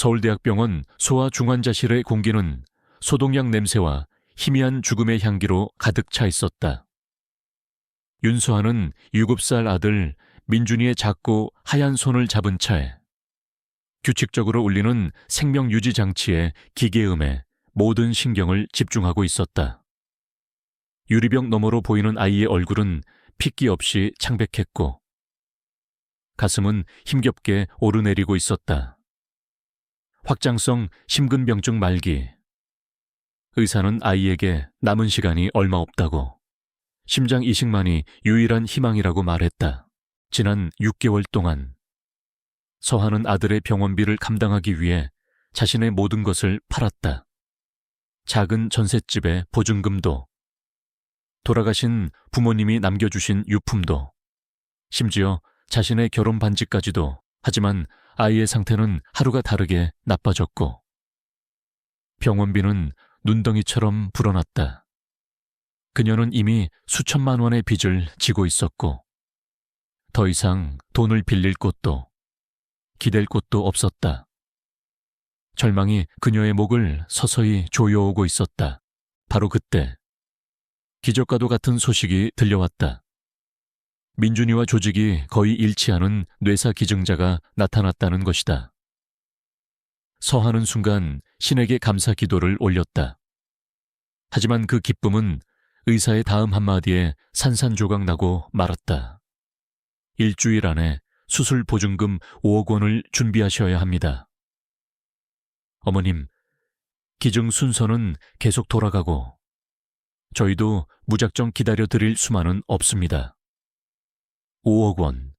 서울대학병원 소아중환자실의 공기는 소독약 냄새와 희미한 죽음의 향기로 가득 차 있었다. 윤서아는 7살 아들 민준이의 작고 하얀 손을 잡은 차에 규칙적으로 울리는 생명유지 장치의 기계음에 모든 신경을 집중하고 있었다. 유리병 너머로 보이는 아이의 얼굴은 핏기 없이 창백했고 가슴은 힘겹게 오르내리고 있었다. 확장성 심근병증 말기. 의사는 아이에게 남은 시간이 얼마 없다고, 심장 이식만이 유일한 희망이라고 말했다. 지난 6개월 동안 서한은 아들의 병원비를 감당하기 위해 자신의 모든 것을 팔았다. 작은 전셋집의 보증금도, 돌아가신 부모님이 남겨주신 유품도, 심지어 자신의 결혼 반지까지도. 하지만 아이의 상태는 하루가 다르게 나빠졌고 병원비는 눈덩이처럼 불어났다. 그녀는 이미 수천만 원의 빚을 지고 있었고 더 이상 돈을 빌릴 곳도 기댈 곳도 없었다. 절망이 그녀의 목을 서서히 조여오고 있었다. 바로 그때 기적과도 같은 소식이 들려왔다. 민준이와 조직이 거의 일치하는 뇌사 기증자가 나타났다는 것이다. 서하는 순간 신에게 감사 기도를 올렸다. 하지만 그 기쁨은 의사의 다음 한마디에 산산조각 나고 말았다. 일주일 안에 수술 보증금 5억 원을 준비하셔야 합니다. 어머님, 기증 순서는 계속 돌아가고 저희도 무작정 기다려드릴 수만은 없습니다. 5억 원.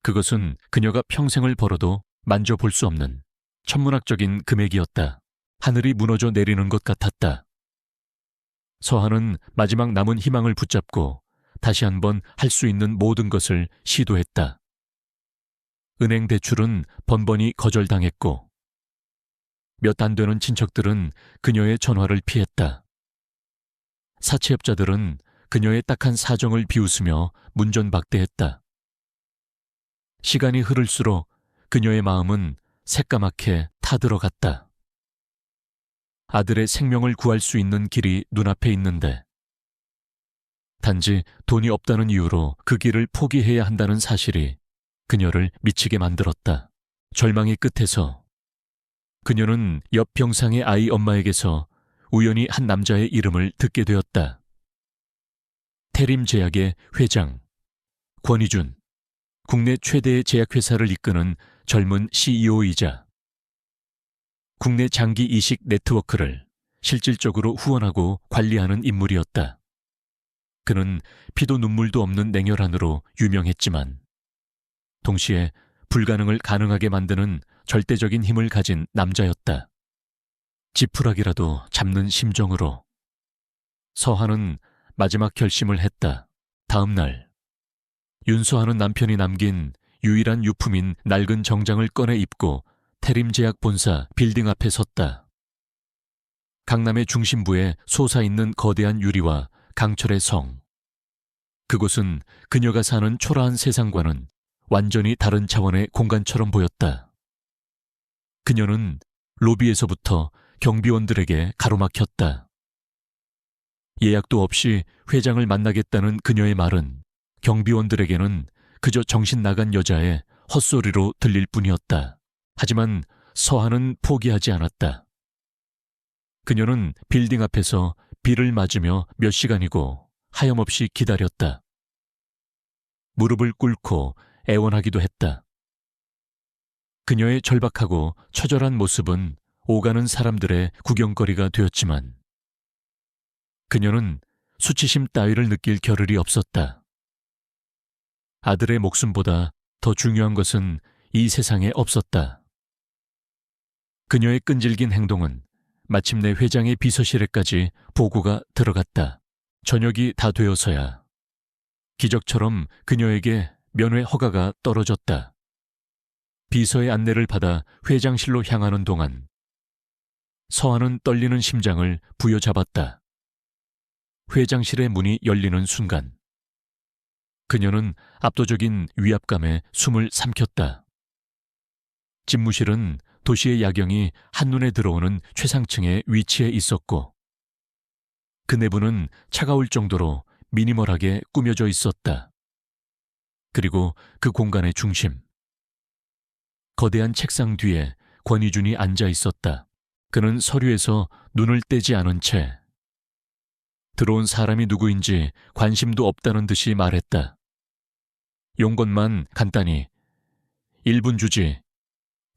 그것은 그녀가 평생을 벌어도 만져볼 수 없는 천문학적인 금액이었다. 하늘이 무너져 내리는 것 같았다. 서한은 마지막 남은 희망을 붙잡고 다시 한번 할 수 있는 모든 것을 시도했다. 은행 대출은 번번이 거절당했고 몇 안 되는 친척들은 그녀의 전화를 피했다. 사채업자들은 그녀의 딱한 사정을 비웃으며 문전박대했다. 시간이 흐를수록 그녀의 마음은 새까맣게 타들어갔다. 아들의 생명을 구할 수 있는 길이 눈앞에 있는데 단지 돈이 없다는 이유로 그 길을 포기해야 한다는 사실이 그녀를 미치게 만들었다. 절망의 끝에서 그녀는 옆 병상의 아이 엄마에게서 우연히 한 남자의 이름을 듣게 되었다. 태림제약의 회장 권희준, 국내 최대의 제약회사를 이끄는 젊은 CEO이자 국내 장기 이식 네트워크를 실질적으로 후원하고 관리하는 인물이었다. 그는 피도 눈물도 없는 냉혈한으로 유명했지만 동시에 불가능을 가능하게 만드는 절대적인 힘을 가진 남자였다. 지푸라기라도 잡는 심정으로 서한은 마지막 결심을 했다. 다음 날 윤서하는 남편이 남긴 유일한 유품인 낡은 정장을 꺼내 입고 태림제약 본사 빌딩 앞에 섰다. 강남의 중심부에 솟아있는 거대한 유리와 강철의 성. 그곳은 그녀가 사는 초라한 세상과는 완전히 다른 차원의 공간처럼 보였다. 그녀는 로비에서부터 경비원들에게 가로막혔다. 예약도 없이 회장을 만나겠다는 그녀의 말은 경비원들에게는 그저 정신 나간 여자의 헛소리로 들릴 뿐이었다. 하지만 서한은 포기하지 않았다. 그녀는 빌딩 앞에서 비를 맞으며 몇 시간이고 하염없이 기다렸다. 무릎을 꿇고 애원하기도 했다. 그녀의 절박하고 처절한 모습은 오가는 사람들의 구경거리가 되었지만 그녀는 수치심 따위를 느낄 겨를이 없었다. 아들의 목숨보다 더 중요한 것은 이 세상에 없었다. 그녀의 끈질긴 행동은 마침내 회장의 비서실에까지 보고가 들어갔다. 저녁이 다 되어서야 기적처럼 그녀에게 면회 허가가 떨어졌다. 비서의 안내를 받아 회장실로 향하는 동안 서한은 떨리는 심장을 부여잡았다. 회장실의 문이 열리는 순간 그녀는 압도적인 위압감에 숨을 삼켰다. 집무실은 도시의 야경이 한눈에 들어오는 최상층에 위치해 있었고 그 내부는 차가울 정도로 미니멀하게 꾸며져 있었다. 그리고 그 공간의 중심. 거대한 책상 뒤에 권희준이 앉아 있었다. 그는 서류에서 눈을 떼지 않은 채 들어온 사람이 누구인지 관심도 없다는 듯이 말했다. 용건만 간단히 1분 주지.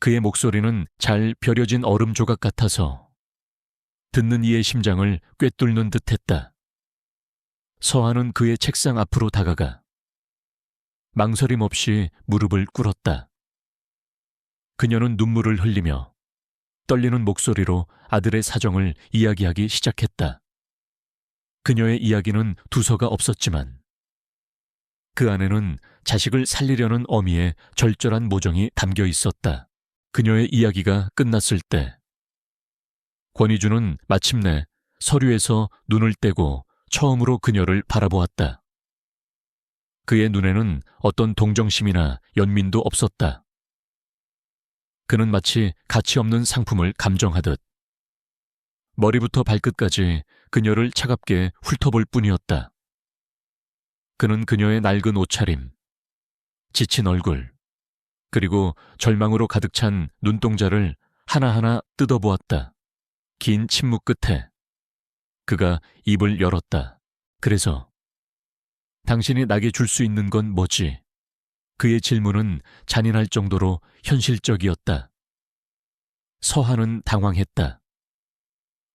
그의 목소리는 잘 벼려진 얼음 조각 같아서 듣는 이의 심장을 꿰뚫는 듯했다. 서한은 그의 책상 앞으로 다가가 망설임 없이 무릎을 꿇었다. 그녀는 눈물을 흘리며 떨리는 목소리로 아들의 사정을 이야기하기 시작했다. 그녀의 이야기는 두서가 없었지만 그 안에는 자식을 살리려는 어미의 절절한 모정이 담겨 있었다. 그녀의 이야기가 끝났을 때 권희준은 마침내 서류에서 눈을 떼고 처음으로 그녀를 바라보았다. 그의 눈에는 어떤 동정심이나 연민도 없었다. 그는 마치 가치 없는 상품을 감정하듯 머리부터 발끝까지 그녀를 차갑게 훑어볼 뿐이었다. 그는 그녀의 낡은 옷차림, 지친 얼굴, 그리고 절망으로 가득 찬 눈동자를 하나하나 뜯어보았다. 긴 침묵 끝에 그가 입을 열었다. 그래서 당신이 나게 줄 수 있는 건 뭐지? 그의 질문은 잔인할 정도로 현실적이었다. 서한은 당황했다.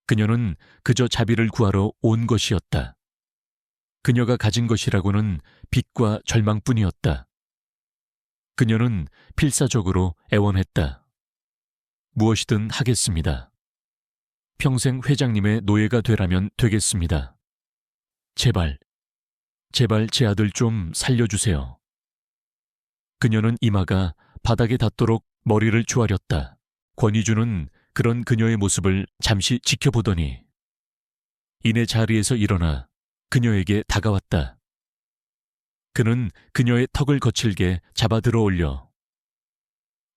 그녀는 그저 자비를 구하러 온 것이었다. 그녀가 가진 것이라고는 빚과 절망뿐이었다. 그녀는 필사적으로 애원했다. 무엇이든 하겠습니다. 평생 회장님의 노예가 되라면 되겠습니다. 제발, 제발 제 아들 좀 살려주세요. 그녀는 이마가 바닥에 닿도록 머리를 조아렸다. 권희준은 그런 그녀의 모습을 잠시 지켜보더니 이내 자리에서 일어나 그녀에게 다가왔다. 그는 그녀의 턱을 거칠게 잡아 들어 올려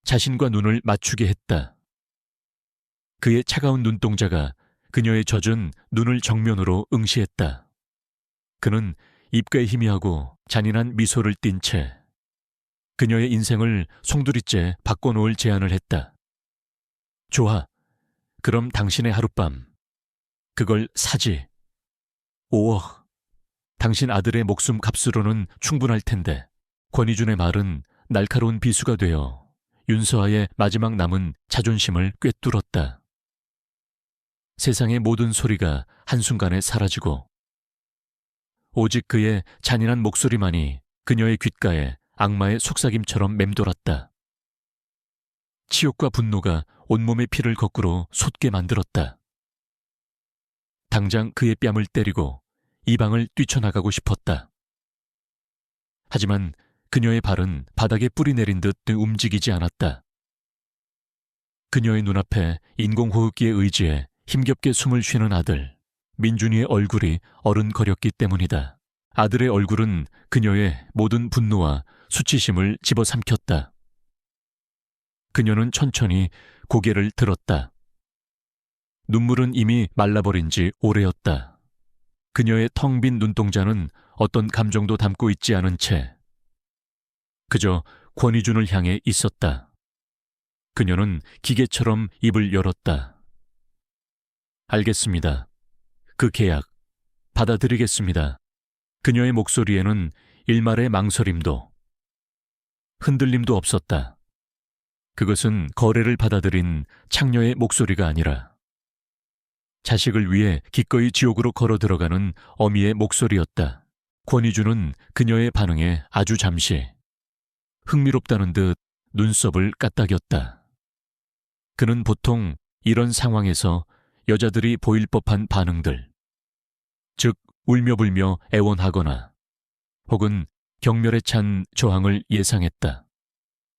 자신과 눈을 맞추게 했다. 그의 차가운 눈동자가 그녀의 젖은 눈을 정면으로 응시했다. 그는 입가에 희미하고 잔인한 미소를 띤 채 그녀의 인생을 송두리째 바꿔놓을 제안을 했다. 좋아. 그럼 당신의 하룻밤. 그걸 사지. 5억. 당신 아들의 목숨 값으로는 충분할 텐데. 권희준의 말은 날카로운 비수가 되어 윤서아의 마지막 남은 자존심을 꿰뚫었다. 세상의 모든 소리가 한순간에 사라지고 오직 그의 잔인한 목소리만이 그녀의 귓가에 악마의 속삭임처럼 맴돌았다. 치욕과 분노가 온몸의 피를 거꾸로 솟게 만들었다. 당장 그의 뺨을 때리고 이 방을 뛰쳐나가고 싶었다. 하지만 그녀의 발은 바닥에 뿌리 내린 듯 움직이지 않았다. 그녀의 눈앞에 인공호흡기에 의지해 힘겹게 숨을 쉬는 아들, 민준이의 얼굴이 어른거렸기 때문이다. 아들의 얼굴은 그녀의 모든 분노와 수치심을 집어삼켰다. 그녀는 천천히 고개를 들었다. 눈물은 이미 말라버린 지 오래였다. 그녀의 텅 빈 눈동자는 어떤 감정도 담고 있지 않은 채 그저 권희준을 향해 있었다. 그녀는 기계처럼 입을 열었다. 알겠습니다. 그 계약 받아들이겠습니다. 그녀의 목소리에는 일말의 망설임도 흔들림도 없었다. 그것은 거래를 받아들인 창녀의 목소리가 아니라 자식을 위해 기꺼이 지옥으로 걸어 들어가는 어미의 목소리였다. 권희준은 그녀의 반응에 아주 잠시 흥미롭다는 듯 눈썹을 까딱였다. 그는 보통 이런 상황에서 여자들이 보일 법한 반응들, 즉 울며불며 애원하거나 혹은 경멸에 찬 저항을 예상했다.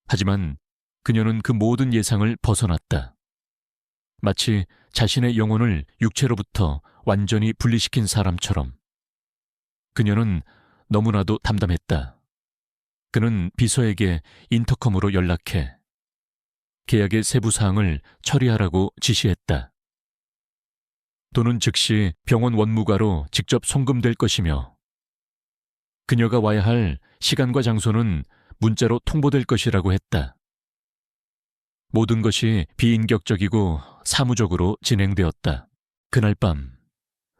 하지만 그녀는 그 모든 예상을 벗어났다. 마치 자신의 영혼을 육체로부터 완전히 분리시킨 사람처럼. 그녀는 너무나도 담담했다. 그는 비서에게 인터컴으로 연락해 계약의 세부 사항을 처리하라고 지시했다. 돈은 즉시 병원 원무과로 직접 송금될 것이며 그녀가 와야 할 시간과 장소는 문자로 통보될 것이라고 했다. 모든 것이 비인격적이고 사무적으로 진행되었다. 그날 밤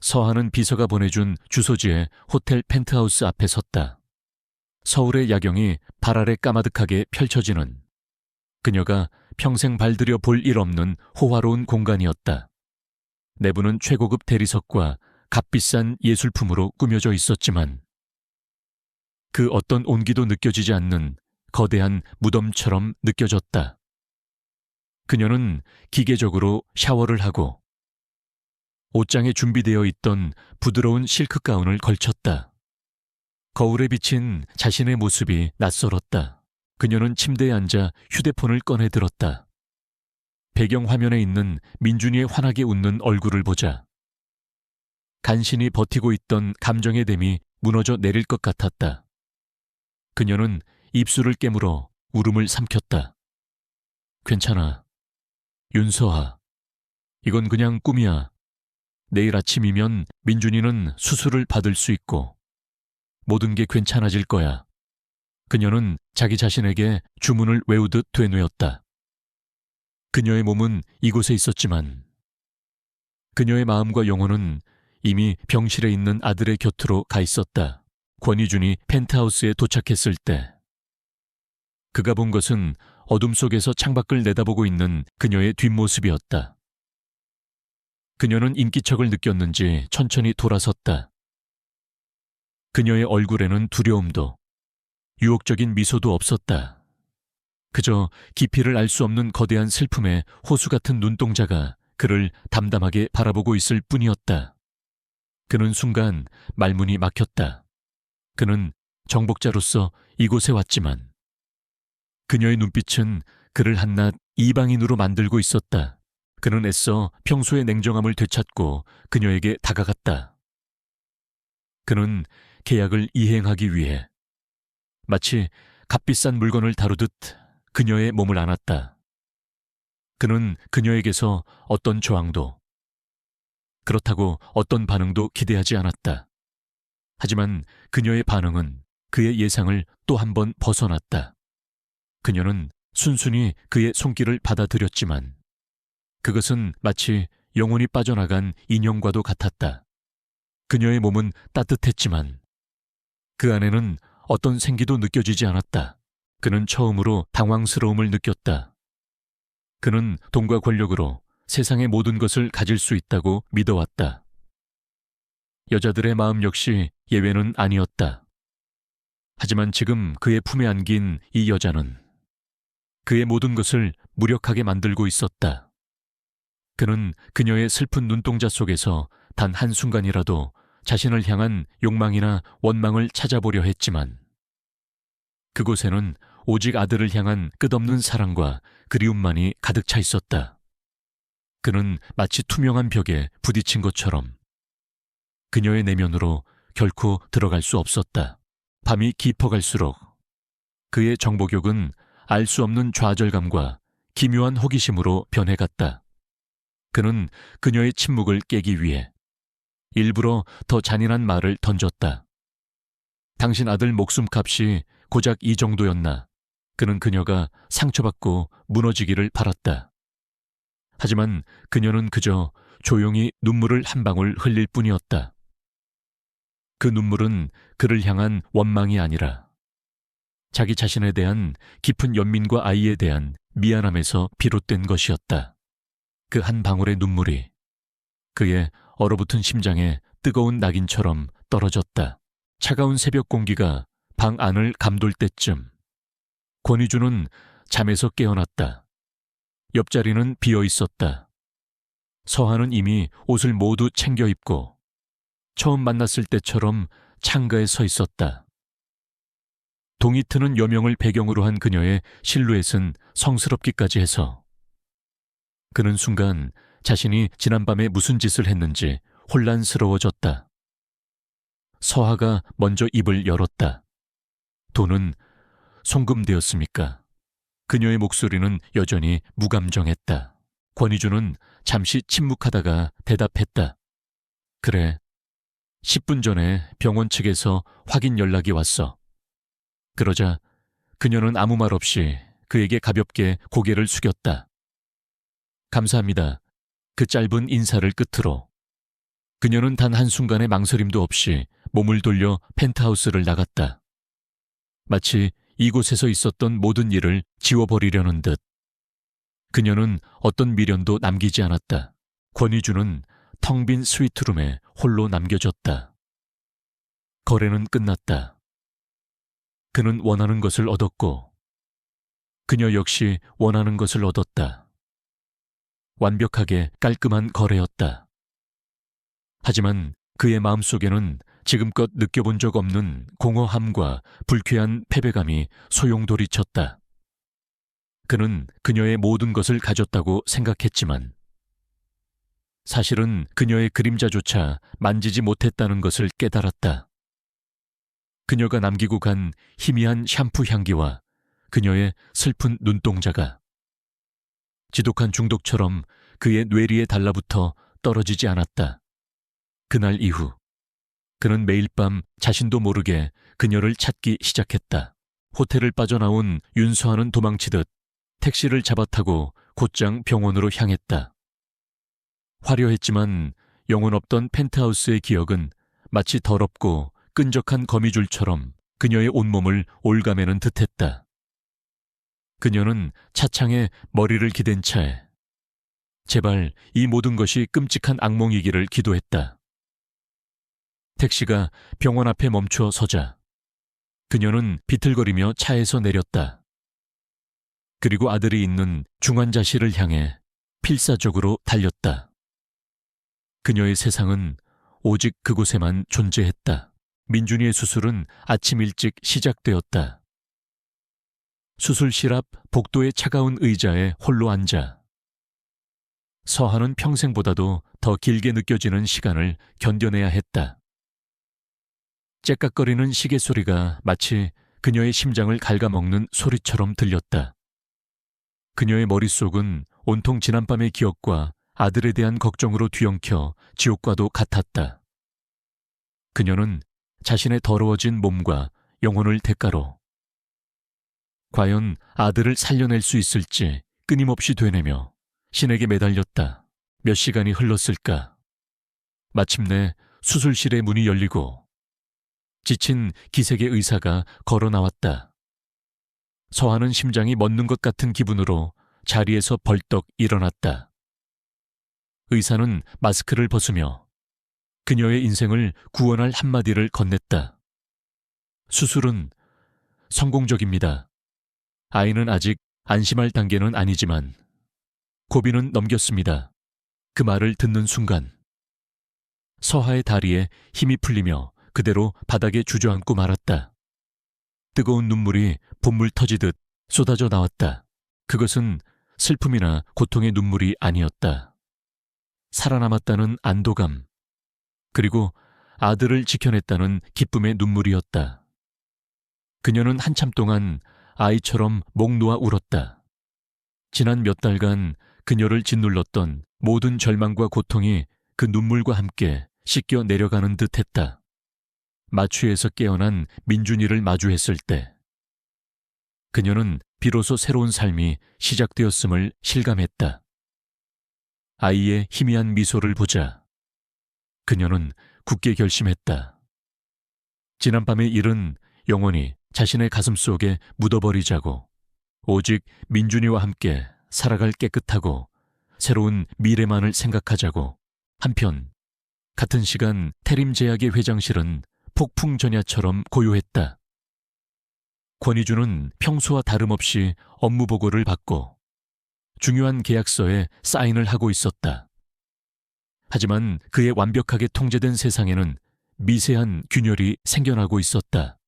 서하는 비서가 보내준 주소지의 호텔 펜트하우스 앞에 섰다. 서울의 야경이 발 아래 까마득하게 펼쳐지는 그녀가 평생 발들여 볼 일 없는 호화로운 공간이었다. 내부는 최고급 대리석과 값비싼 예술품으로 꾸며져 있었지만 그 어떤 온기도 느껴지지 않는 거대한 무덤처럼 느껴졌다. 그녀는 기계적으로 샤워를 하고 옷장에 준비되어 있던 부드러운 실크 가운을 걸쳤다. 거울에 비친 자신의 모습이 낯설었다. 그녀는 침대에 앉아 휴대폰을 꺼내 들었다. 배경 화면에 있는 민준이의 환하게 웃는 얼굴을 보자 간신히 버티고 있던 감정의 댐이 무너져 내릴 것 같았다. 그녀는 입술을 깨물어 울음을 삼켰다. 괜찮아. 윤서아. 이건 그냥 꿈이야. 내일 아침이면 민준이는 수술을 받을 수 있고 모든 게 괜찮아질 거야. 그녀는 자기 자신에게 주문을 외우듯 되뇌었다. 그녀의 몸은 이곳에 있었지만 그녀의 마음과 영혼은 이미 병실에 있는 아들의 곁으로 가 있었다. 권희준이 펜트하우스에 도착했을 때 그가 본 것은 어둠 속에서 창밖을 내다보고 있는 그녀의 뒷모습이었다. 그녀는 인기척을 느꼈는지 천천히 돌아섰다. 그녀의 얼굴에는 두려움도 유혹적인 미소도 없었다. 그저 깊이를 알 수 없는 거대한 슬픔의 호수 같은 눈동자가 그를 담담하게 바라보고 있을 뿐이었다. 그는 순간 말문이 막혔다. 그는 정복자로서 이곳에 왔지만 그녀의 눈빛은 그를 한낱 이방인으로 만들고 있었다. 그는 애써 평소의 냉정함을 되찾고 그녀에게 다가갔다. 그는 계약을 이행하기 위해 마치 값비싼 물건을 다루듯 그녀의 몸을 안았다. 그는 그녀에게서 어떤 저항도, 그렇다고 어떤 반응도 기대하지 않았다. 하지만 그녀의 반응은 그의 예상을 또 한 번 벗어났다. 그녀는 순순히 그의 손길을 받아들였지만 그것은 마치 영혼이 빠져나간 인형과도 같았다. 그녀의 몸은 따뜻했지만 그 안에는 어떤 생기도 느껴지지 않았다. 그는 처음으로 당황스러움을 느꼈다. 그는 돈과 권력으로 세상의 모든 것을 가질 수 있다고 믿어왔다. 여자들의 마음 역시 예외는 아니었다. 하지만 지금 그의 품에 안긴 이 여자는 그의 모든 것을 무력하게 만들고 있었다. 그는 그녀의 슬픈 눈동자 속에서 단 한순간이라도 자신을 향한 욕망이나 원망을 찾아보려 했지만 그곳에는 오직 아들을 향한 끝없는 사랑과 그리움만이 가득 차 있었다. 그는 마치 투명한 벽에 부딪힌 것처럼 그녀의 내면으로 결코 들어갈 수 없었다. 밤이 깊어갈수록 그의 정복욕은 알 수 없는 좌절감과 기묘한 호기심으로 변해갔다. 그는 그녀의 침묵을 깨기 위해 일부러 더 잔인한 말을 던졌다. 당신 아들 목숨값이 고작 이 정도였나? 그는 그녀가 상처받고 무너지기를 바랐다. 하지만 그녀는 그저 조용히 눈물을 한 방울 흘릴 뿐이었다. 그 눈물은 그를 향한 원망이 아니라 자기 자신에 대한 깊은 연민과 아이에 대한 미안함에서 비롯된 것이었다. 그 한 방울의 눈물이 그의 얼어붙은 심장에 뜨거운 낙인처럼 떨어졌다. 차가운 새벽 공기가 방 안을 감돌 때쯤 권희준은 잠에서 깨어났다. 옆자리는 비어 있었다. 서하는 이미 옷을 모두 챙겨 입고 처음 만났을 때처럼 창가에 서 있었다. 동이 트는 여명을 배경으로 한 그녀의 실루엣은 성스럽기까지 해서 그는 순간 자신이 지난밤에 무슨 짓을 했는지 혼란스러워졌다. 서하가 먼저 입을 열었다. 돈은 송금되었습니까? 그녀의 목소리는 여전히 무감정했다. 권희주는 잠시 침묵하다가 대답했다. 그래. 10분 전에 병원 측에서 확인 연락이 왔어. 그러자 그녀는 아무 말 없이 그에게 가볍게 고개를 숙였다. 감사합니다. 그 짧은 인사를 끝으로 그녀는 단 한순간의 망설임도 없이 몸을 돌려 펜트하우스를 나갔다. 마치 이곳에서 있었던 모든 일을 지워버리려는 듯. 그녀는 어떤 미련도 남기지 않았다. 권희주는 텅 빈 스위트룸에 홀로 남겨졌다. 거래는 끝났다. 그는 원하는 것을 얻었고 그녀 역시 원하는 것을 얻었다. 완벽하게 깔끔한 거래였다. 하지만 그의 마음속에는 지금껏 느껴본 적 없는 공허함과 불쾌한 패배감이 소용돌이쳤다. 그는 그녀의 모든 것을 가졌다고 생각했지만 사실은 그녀의 그림자조차 만지지 못했다는 것을 깨달았다. 그녀가 남기고 간 희미한 샴푸 향기와 그녀의 슬픈 눈동자가 지독한 중독처럼 그의 뇌리에 달라붙어 떨어지지 않았다. 그날 이후 그는 매일 밤 자신도 모르게 그녀를 찾기 시작했다. 호텔을 빠져나온 윤서아는 도망치듯 택시를 잡아타고 곧장 병원으로 향했다. 화려했지만 영혼 없던 펜트하우스의 기억은 마치 더럽고 끈적한 거미줄처럼 그녀의 온몸을 올가매는 듯했다. 그녀는 차창에 머리를 기댄 채 제발 이 모든 것이 끔찍한 악몽이기를 기도했다. 택시가 병원 앞에 멈춰 서자 그녀는 비틀거리며 차에서 내렸다. 그리고 아들이 있는 중환자실을 향해 필사적으로 달렸다. 그녀의 세상은 오직 그곳에만 존재했다. 민준이의 수술은 아침 일찍 시작되었다. 수술실 앞 복도의 차가운 의자에 홀로 앉아 서한은 평생보다도 더 길게 느껴지는 시간을 견뎌내야 했다. 째깍거리는 시계 소리가 마치 그녀의 심장을 갉아먹는 소리처럼 들렸다. 그녀의 머릿속은 온통 지난밤의 기억과 아들에 대한 걱정으로 뒤엉켜 지옥과도 같았다. 그녀는 자신의 더러워진 몸과 영혼을 대가로 과연 아들을 살려낼 수 있을지 끊임없이 되뇌며 신에게 매달렸다. 몇 시간이 흘렀을까? 마침내 수술실의 문이 열리고 지친 기색의 의사가 걸어 나왔다. 서하는 심장이 멎는 것 같은 기분으로 자리에서 벌떡 일어났다. 의사는 마스크를 벗으며 그녀의 인생을 구원할 한마디를 건넸다. 수술은 성공적입니다. 아이는 아직 안심할 단계는 아니지만 고비는 넘겼습니다. 그 말을 듣는 순간 서하의 다리에 힘이 풀리며 그대로 바닥에 주저앉고 말았다. 뜨거운 눈물이 봇물 터지듯 쏟아져 나왔다. 그것은 슬픔이나 고통의 눈물이 아니었다. 살아남았다는 안도감, 그리고 아들을 지켜냈다는 기쁨의 눈물이었다. 그녀는 한참 동안 아이처럼 목 놓아 울었다. 지난 몇 달간 그녀를 짓눌렀던 모든 절망과 고통이 그 눈물과 함께 씻겨 내려가는 듯했다. 마취에서 깨어난 민준이를 마주했을 때 그녀는 비로소 새로운 삶이 시작되었음을 실감했다. 아이의 희미한 미소를 보자 그녀는 굳게 결심했다. 지난밤의 일은 영원히 자신의 가슴 속에 묻어버리자고, 오직 민준이와 함께 살아갈 깨끗하고 새로운 미래만을 생각하자고. 한편 같은 시간 태림제약의 회장실은 폭풍전야처럼 고요했다. 권희주는 평소와 다름없이 업무 보고를 받고 중요한 계약서에 사인을 하고 있었다. 하지만 그의 완벽하게 통제된 세상에는 미세한 균열이 생겨나고 있었다.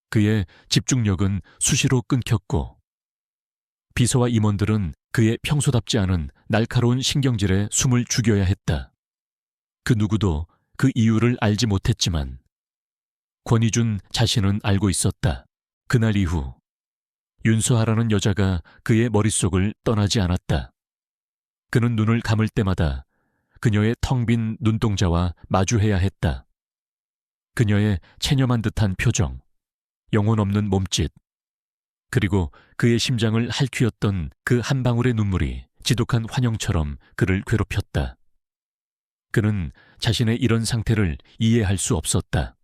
그의 집중력은 수시로 끊겼고 비서와 임원들은 그의 평소답지 않은 날카로운 신경질에 숨을 죽여야 했다. 그 누구도 그 이유를 알지 못했지만 권희준 자신은 알고 있었다. 그날 이후 윤서하라는 여자가 그의 머릿속을 떠나지 않았다. 그는 눈을 감을 때마다 그녀의 텅 빈 눈동자와 마주해야 했다. 그녀의 체념한 듯한 표정, 영혼 없는 몸짓, 그리고 그의 심장을 핥히었던 그 한 방울의 눈물이 지독한 환영처럼 그를 괴롭혔다. 그는 자신의 이런 상태를 이해할 수 없었다.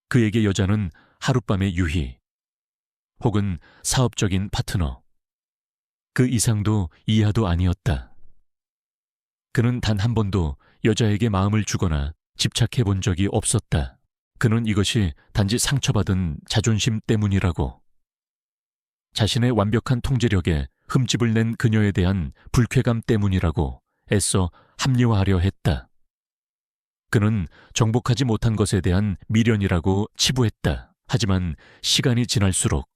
그에게 여자는 하룻밤의 유희, 혹은 사업적인 파트너, 그 이상도 이하도 아니었다. 그는 단 한 번도 여자에게 마음을 주거나 집착해 본 적이 없었다. 그는 이것이 단지 상처받은 자존심 때문이라고. 자신의 완벽한 통제력에 흠집을 낸 그녀에 대한 불쾌감 때문이라고 애써 합리화하려 했다. 그는 정복하지 못한 것에 대한 미련이라고 치부했다. 하지만 시간이 지날수록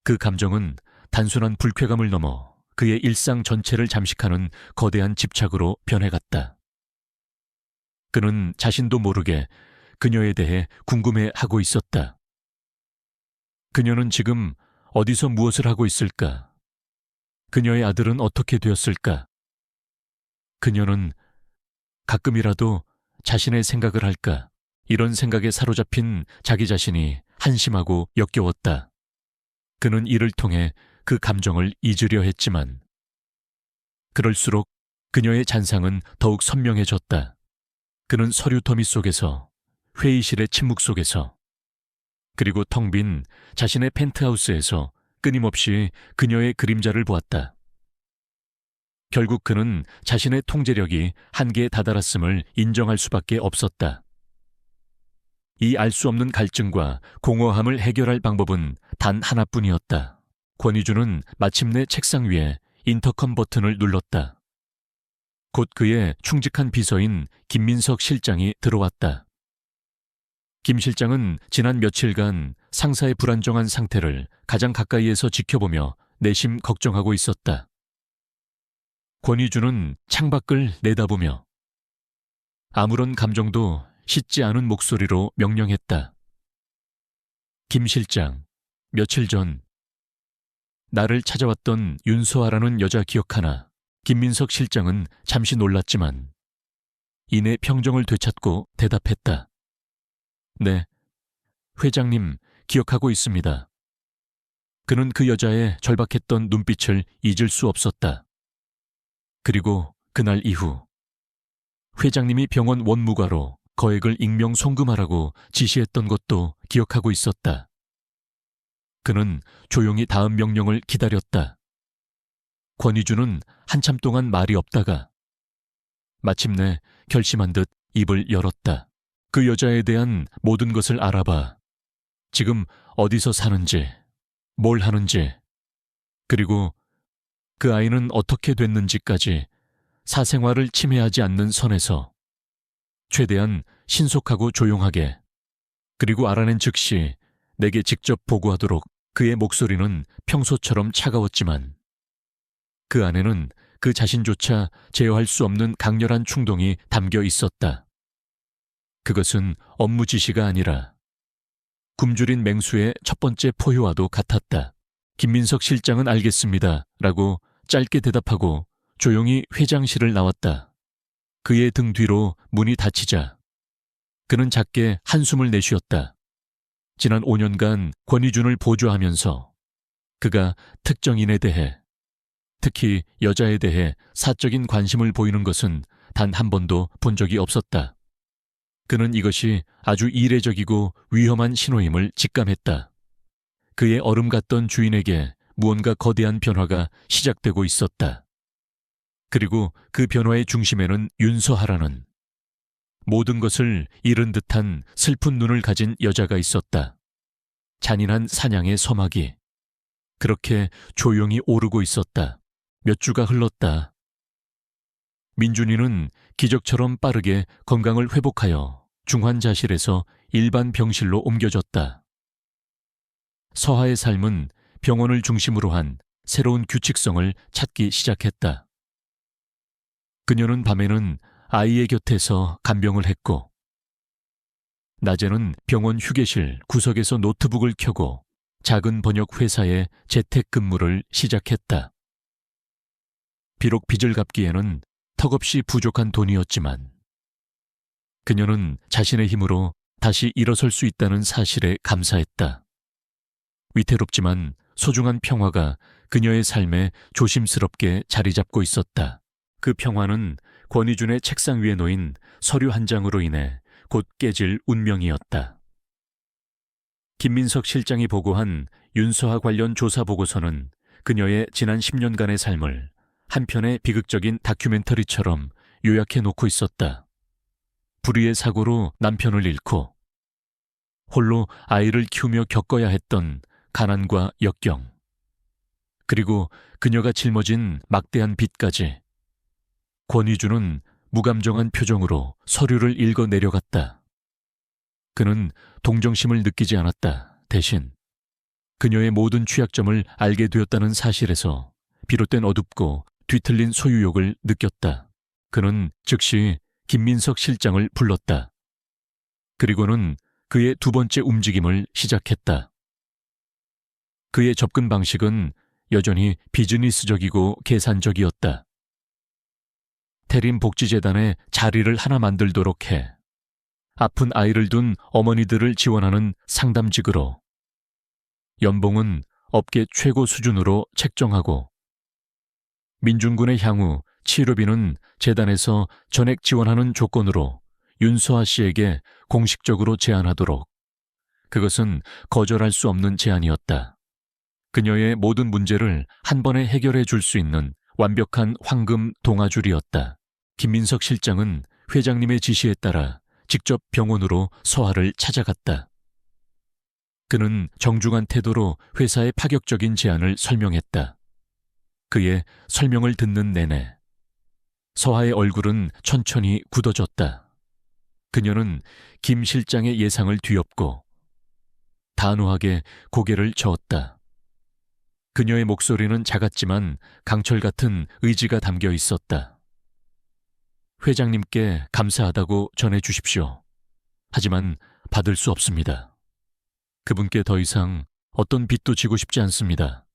그 감정은 단순한 불쾌감을 넘어 그의 일상 전체를 잠식하는 거대한 집착으로 변해갔다. 그는 자신도 모르게 그녀에 대해 궁금해하고 있었다. 그녀는 지금 어디서 무엇을 하고 있을까? 그녀의 아들은 어떻게 되었을까? 그녀는 가끔이라도 자신의 생각을 할까? 이런 생각에 사로잡힌 자기 자신이 한심하고 역겨웠다. 그는 이를 통해 그 감정을 잊으려 했지만 그럴수록 그녀의 잔상은 더욱 선명해졌다. 그는 서류 더미 속에서, 회의실의 침묵 속에서, 그리고 텅 빈 자신의 펜트하우스에서 끊임없이 그녀의 그림자를 보았다. 결국 그는 자신의 통제력이 한계에 다다랐음을 인정할 수밖에 없었다. 이 알 수 없는 갈증과 공허함을 해결할 방법은 단 하나뿐이었다. 권희주는 마침내 책상 위에 인터컴 버튼을 눌렀다. 곧 그의 충직한 비서인 김민석 실장이 들어왔다. 김 실장은 지난 며칠간 상사의 불안정한 상태를 가장 가까이에서 지켜보며 내심 걱정하고 있었다. 권희주는 창밖을 내다보며 아무런 감정도 씻지 않은 목소리로 명령했다. 김 실장, 며칠 전 나를 찾아왔던 윤서아라는 여자 기억하나? 김민석 실장은 잠시 놀랐지만 이내 평정을 되찾고 대답했다. 네, 회장님 기억하고 있습니다. 그는 그 여자의 절박했던 눈빛을 잊을 수 없었다. 그리고 그날 이후 회장님이 병원 원무과로 거액을 익명 송금하라고 지시했던 것도 기억하고 있었다. 그는 조용히 다음 명령을 기다렸다. 권희주는 한참 동안 말이 없다가 마침내 결심한 듯 입을 열었다. 그 여자에 대한 모든 것을 알아봐. 지금 어디서 사는지, 뭘 하는지, 그리고 그 아이는 어떻게 됐는지까지 사생활을 침해하지 않는 선에서 최대한 신속하고 조용하게, 그리고 알아낸 즉시 내게 직접 보고하도록. 그의 목소리는 평소처럼 차가웠지만 그 안에는 그 자신조차 제어할 수 없는 강렬한 충동이 담겨 있었다. 그것은 업무 지시가 아니라 굶주린 맹수의 첫 번째 포효와도 같았다. 김민석 실장은 알겠습니다. 라고 짧게 대답하고 조용히 회장실을 나왔다. 그의 등 뒤로 문이 닫히자 그는 작게 한숨을 내쉬었다. 지난 5년간 권희준을 보조하면서 그가 특정인에 대해, 특히 여자에 대해 사적인 관심을 보이는 것은 단 한 번도 본 적이 없었다. 그는 이것이 아주 이례적이고 위험한 신호임을 직감했다. 그의 얼음 같던 주인에게 무언가 거대한 변화가 시작되고 있었다. 그리고 그 변화의 중심에는 윤서하라는 모든 것을 잃은 듯한 슬픈 눈을 가진 여자가 있었다. 잔인한 사냥의 서막이 그렇게 조용히 오르고 있었다. 몇 주가 흘렀다. 민준이는 기적처럼 빠르게 건강을 회복하여 중환자실에서 일반 병실로 옮겨졌다. 서하의 삶은 병원을 중심으로 한 새로운 규칙성을 찾기 시작했다. 그녀는 밤에는 아이의 곁에서 간병을 했고 낮에는 병원 휴게실 구석에서 노트북을 켜고 작은 번역 회사의 재택근무를 시작했다. 비록 빚을 갚기에는 턱없이 부족한 돈이었지만 그녀는 자신의 힘으로 다시 일어설 수 있다는 사실에 감사했다. 위태롭지만 소중한 평화가 그녀의 삶에 조심스럽게 자리 잡고 있었다. 그 평화는 권희준의 책상 위에 놓인 서류 한 장으로 인해 곧 깨질 운명이었다. 김민석 실장이 보고한 윤서아 관련 조사 보고서는 그녀의 지난 10년간의 삶을 한 편의 비극적인 다큐멘터리처럼 요약해 놓고 있었다. 불의의 사고로 남편을 잃고 홀로 아이를 키우며 겪어야 했던 가난과 역경, 그리고 그녀가 짊어진 막대한 빚까지. 권희준은 무감정한 표정으로 서류를 읽어 내려갔다. 그는 동정심을 느끼지 않았다. 대신 그녀의 모든 취약점을 알게 되었다는 사실에서 비롯된 어둡고 뒤틀린 소유욕을 느꼈다. 그는 즉시 김민석 실장을 불렀다. 그리고는 그의 두 번째 움직임을 시작했다. 그의 접근 방식은 여전히 비즈니스적이고 계산적이었다. 태림복지재단에 자리를 하나 만들도록 해 아픈 아이를 둔 어머니들을 지원하는 상담직으로 연봉은 업계 최고 수준으로 책정하고 민중군의 향후 치료비는 재단에서 전액 지원하는 조건으로 윤서아 씨에게 공식적으로 제안하도록. 그것은 거절할 수 없는 제안이었다. 그녀의 모든 문제를 한 번에 해결해 줄 수 있는 완벽한 황금 동아줄이었다. 김민석 실장은 회장님의 지시에 따라 직접 병원으로 서아를 찾아갔다. 그는 정중한 태도로 회사의 파격적인 제안을 설명했다. 그의 설명을 듣는 내내 서아의 얼굴은 천천히 굳어졌다. 그녀는 김 실장의 예상을 뒤엎고 단호하게 고개를 저었다. 그녀의 목소리는 작았지만 강철 같은 의지가 담겨 있었다. 회장님께 감사하다고 전해 주십시오. 하지만 받을 수 없습니다. 그분께 더 이상 어떤 빚도 지고 싶지 않습니다.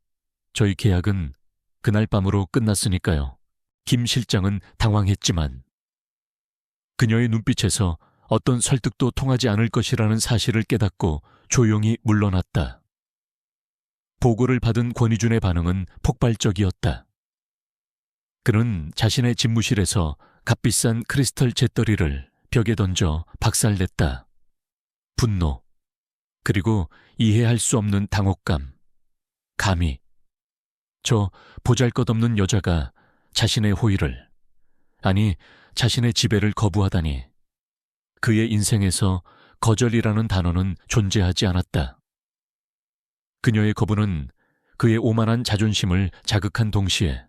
저희 계약은 그날 밤으로 끝났으니까요. 김 실장은 당황했지만 그녀의 눈빛에서 어떤 설득도 통하지 않을 것이라는 사실을 깨닫고 조용히 물러났다. 보고를 받은 권희준의 반응은 폭발적이었다. 그는 자신의 집무실에서 값비싼 크리스털 재떨이를 벽에 던져 박살냈다. 분노, 그리고 이해할 수 없는 당혹감. 감히 저 보잘것없는 여자가 자신의 호의를, 아니 자신의 지배를 거부하다니. 그의 인생에서 거절이라는 단어는 존재하지 않았다. 그녀의 거부는 그의 오만한 자존심을 자극한 동시에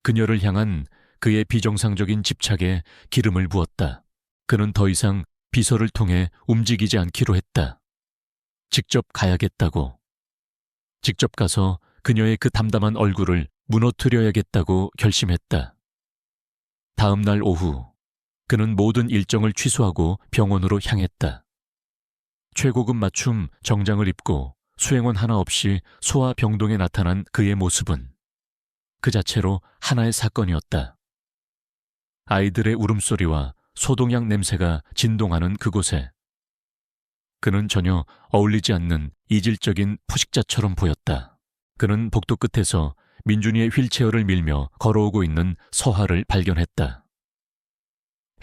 그녀를 향한 그의 비정상적인 집착에 기름을 부었다. 그는 더 이상 비서를 통해 움직이지 않기로 했다. 직접 가야겠다고. 직접 가서 그녀의 그 담담한 얼굴을 무너뜨려야겠다고 결심했다. 다음 날 오후 그는 모든 일정을 취소하고 병원으로 향했다. 최고급 맞춤 정장을 입고 수행원 하나 없이 소아병동에 나타난 그의 모습은 그 자체로 하나의 사건이었다. 아이들의 울음소리와 소독약 냄새가 진동하는 그곳에 그는 전혀 어울리지 않는 이질적인 포식자처럼 보였다. 그는 복도 끝에서 민준이의 휠체어를 밀며 걸어오고 있는 서아를 발견했다.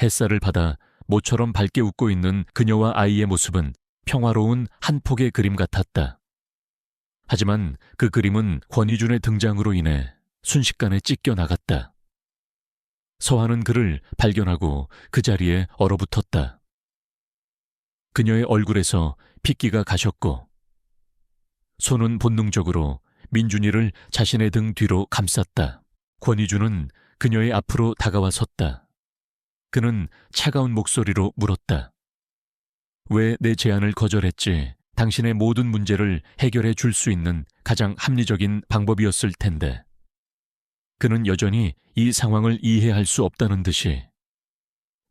햇살을 받아 모처럼 밝게 웃고 있는 그녀와 아이의 모습은 평화로운 한 폭의 그림 같았다. 하지만 그 그림은 권희준의 등장으로 인해 순식간에 찢겨 나갔다. 서아는 그를 발견하고 그 자리에 얼어붙었다. 그녀의 얼굴에서 핏기가 가셨고 손은 본능적으로 민준이를 자신의 등 뒤로 감쌌다. 권희준은 그녀의 앞으로 다가와 섰다. 그는 차가운 목소리로 물었다. 왜 내 제안을 거절했지? 당신의 모든 문제를 해결해 줄 수 있는 가장 합리적인 방법이었을 텐데. 그는 여전히 이 상황을 이해할 수 없다는 듯이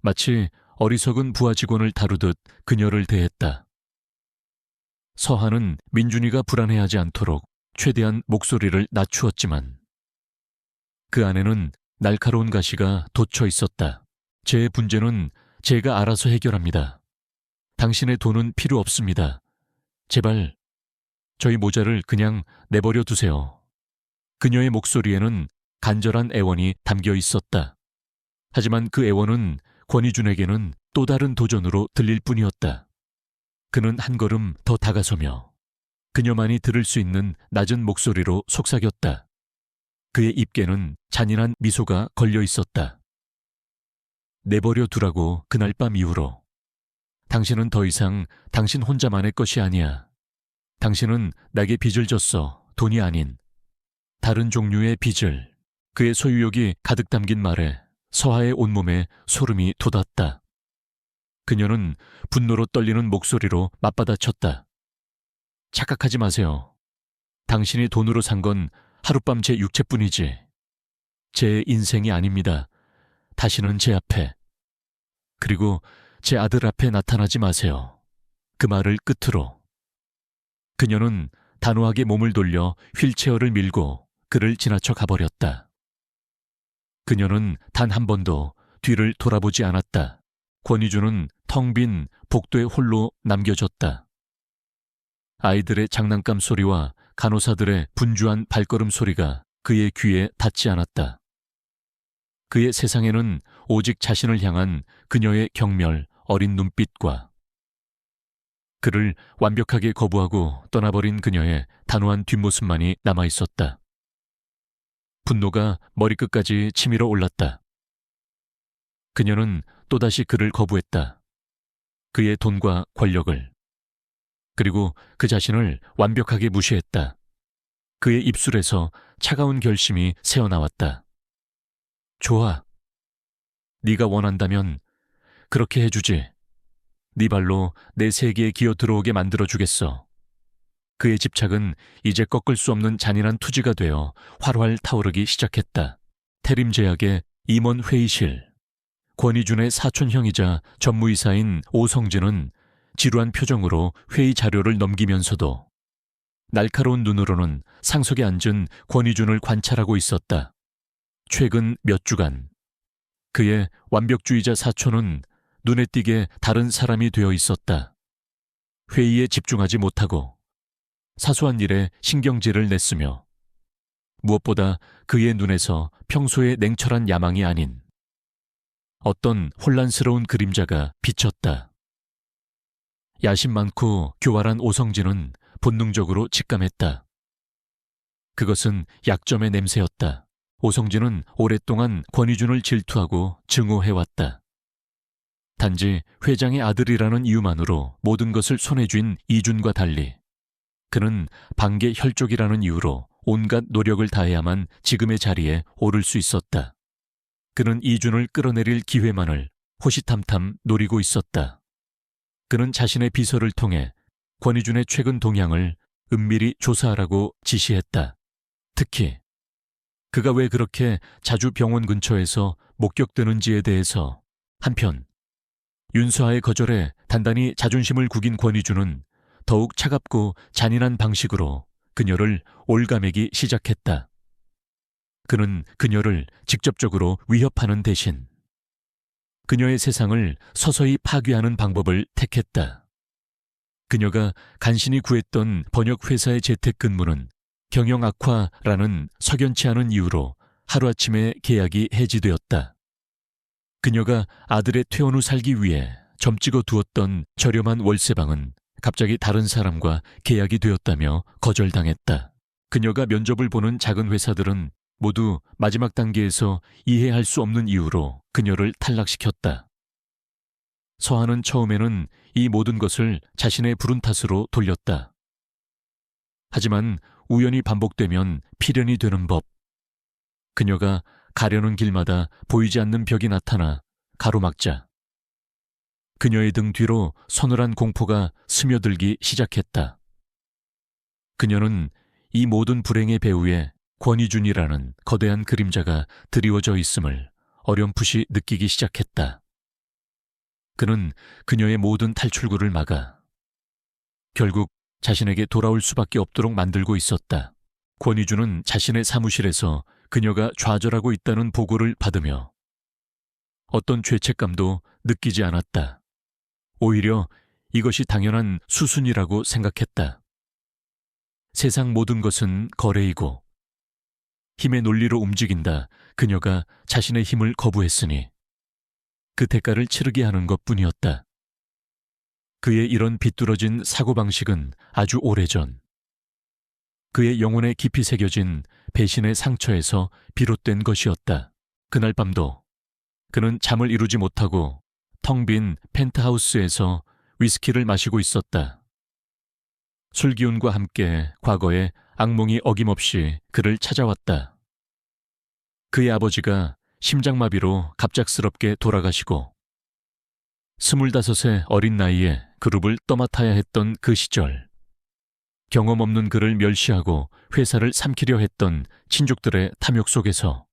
마치 어리석은 부하 직원을 다루듯 그녀를 대했다. 서한은 민준이가 불안해하지 않도록 최대한 목소리를 낮추었지만 그 안에는 날카로운 가시가 돋쳐 있었다. 제 문제는 제가 알아서 해결합니다. 당신의 돈은 필요 없습니다. 제발 저희 모자를 그냥 내버려 두세요. 그녀의 목소리에는 간절한 애원이 담겨 있었다. 하지만 그 애원은 권희준에게는 또 다른 도전으로 들릴 뿐이었다. 그는 한 걸음 더 다가서며 그녀만이 들을 수 있는 낮은 목소리로 속삭였다. 그의 입에는 잔인한 미소가 걸려 있었다. 내버려 두라고 그날 밤 이후로. 당신은 더 이상 당신 혼자만의 것이 아니야. 당신은 나에게 빚을 졌어. 돈이 아닌. 다른 종류의 빚을. 그의 소유욕이 가득 담긴 말에 서하의 온몸에 소름이 돋았다. 그녀는 분노로 떨리는 목소리로 맞받아쳤다. 착각하지 마세요. 당신이 돈으로 산 건 하룻밤 제 육체뿐이지. 제 인생이 아닙니다. 다시는 제 앞에, 그리고 제 아들 앞에 나타나지 마세요. 그 말을 끝으로. 그녀는 단호하게 몸을 돌려 휠체어를 밀고 그를 지나쳐 가버렸다. 그녀는 단 한 번도 뒤를 돌아보지 않았다. 권희준은 텅 빈 복도에 홀로 남겨졌다. 아이들의 장난감 소리와 간호사들의 분주한 발걸음 소리가 그의 귀에 닿지 않았다. 그의 세상에는 오직 자신을 향한 그녀의 경멸, 어린 눈빛과 그를 완벽하게 거부하고 떠나버린 그녀의 단호한 뒷모습만이 남아있었다. 분노가 머리끝까지 치밀어 올랐다. 그녀는 또다시 그를 거부했다. 그의 돈과 권력을. 그리고 그 자신을 완벽하게 무시했다. 그의 입술에서 차가운 결심이 새어나왔다. 좋아. 네가 원한다면 그렇게 해주지. 네 발로 내 세계에 기어 들어오게 만들어주겠어. 그의 집착은 이제 꺾을 수 없는 잔인한 투지가 되어 활활 타오르기 시작했다. 태림제약의 임원 회의실. 권희준의 사촌형이자 전무이사인 오성진은 지루한 표정으로 회의 자료를 넘기면서도 날카로운 눈으로는 상석에 앉은 권희준을 관찰하고 있었다. 최근 몇 주간 그의 완벽주의자 사촌은 눈에 띄게 다른 사람이 되어 있었다. 회의에 집중하지 못하고 사소한 일에 신경질을 냈으며 무엇보다 그의 눈에서 평소의 냉철한 야망이 아닌 어떤 혼란스러운 그림자가 비쳤다. 야심 많고 교활한 오성진은 본능적으로 직감했다. 그것은 약점의 냄새였다. 오성진은 오랫동안 권희준을 질투하고 증오해왔다. 단지 회장의 아들이라는 이유만으로 모든 것을 손에 쥔 이준과 달리 그는 반개 혈족이라는 이유로 온갖 노력을 다해야만 지금의 자리에 오를 수 있었다. 그는 이준을 끌어내릴 기회만을 호시탐탐 노리고 있었다. 그는 자신의 비서를 통해 권희준의 최근 동향을 은밀히 조사하라고 지시했다. 특히 그가 왜 그렇게 자주 병원 근처에서 목격되는지에 대해서. 한편 윤서아의 거절에 단단히 자존심을 구긴 권희준은 더욱 차갑고 잔인한 방식으로 그녀를 올가매기 시작했다. 그는 그녀를 직접적으로 위협하는 대신 그녀의 세상을 서서히 파괴하는 방법을 택했다. 그녀가 간신히 구했던 번역회사의 재택근무는 경영 악화라는 석연치 않은 이유로 하루아침에 계약이 해지되었다. 그녀가 아들의 퇴원 후 살기 위해 점찍어 두었던 저렴한 월세방은 갑자기 다른 사람과 계약이 되었다며 거절당했다. 그녀가 면접을 보는 작은 회사들은 모두 마지막 단계에서 이해할 수 없는 이유로 그녀를 탈락시켰다. 서한은 처음에는 이 모든 것을 자신의 불운 탓으로 돌렸다. 하지만 우연히 반복되면 필연이 되는 법. 그녀가 가려는 길마다 보이지 않는 벽이 나타나 가로막자 그녀의 등 뒤로 서늘한 공포가 스며들기 시작했다. 그녀는 이 모든 불행의 배후에 권희준이라는 거대한 그림자가 드리워져 있음을 어렴풋이 느끼기 시작했다. 그는 그녀의 모든 탈출구를 막아 결국 자신에게 돌아올 수밖에 없도록 만들고 있었다. 권희주는 자신의 사무실에서 그녀가 좌절하고 있다는 보고를 받으며 어떤 죄책감도 느끼지 않았다. 오히려 이것이 당연한 수순이라고 생각했다. 세상 모든 것은 거래이고 힘의 논리로 움직인다. 그녀가 자신의 힘을 거부했으니 그 대가를 치르게 하는 것뿐이었다. 그의 이런 비뚤어진 사고방식은 아주 오래전 그의 영혼에 깊이 새겨진 배신의 상처에서 비롯된 것이었다. 그날 밤도 그는 잠을 이루지 못하고 텅 빈 펜트하우스에서 위스키를 마시고 있었다. 술기운과 함께 과거의 악몽이 어김없이 그를 찾아왔다. 그의 아버지가 심장마비로 갑작스럽게 돌아가시고 25의 어린 나이에 그룹을 떠맡아야 했던 그 시절, 경험 없는 그를 멸시하고 회사를 삼키려 했던 친족들의 탐욕 속에서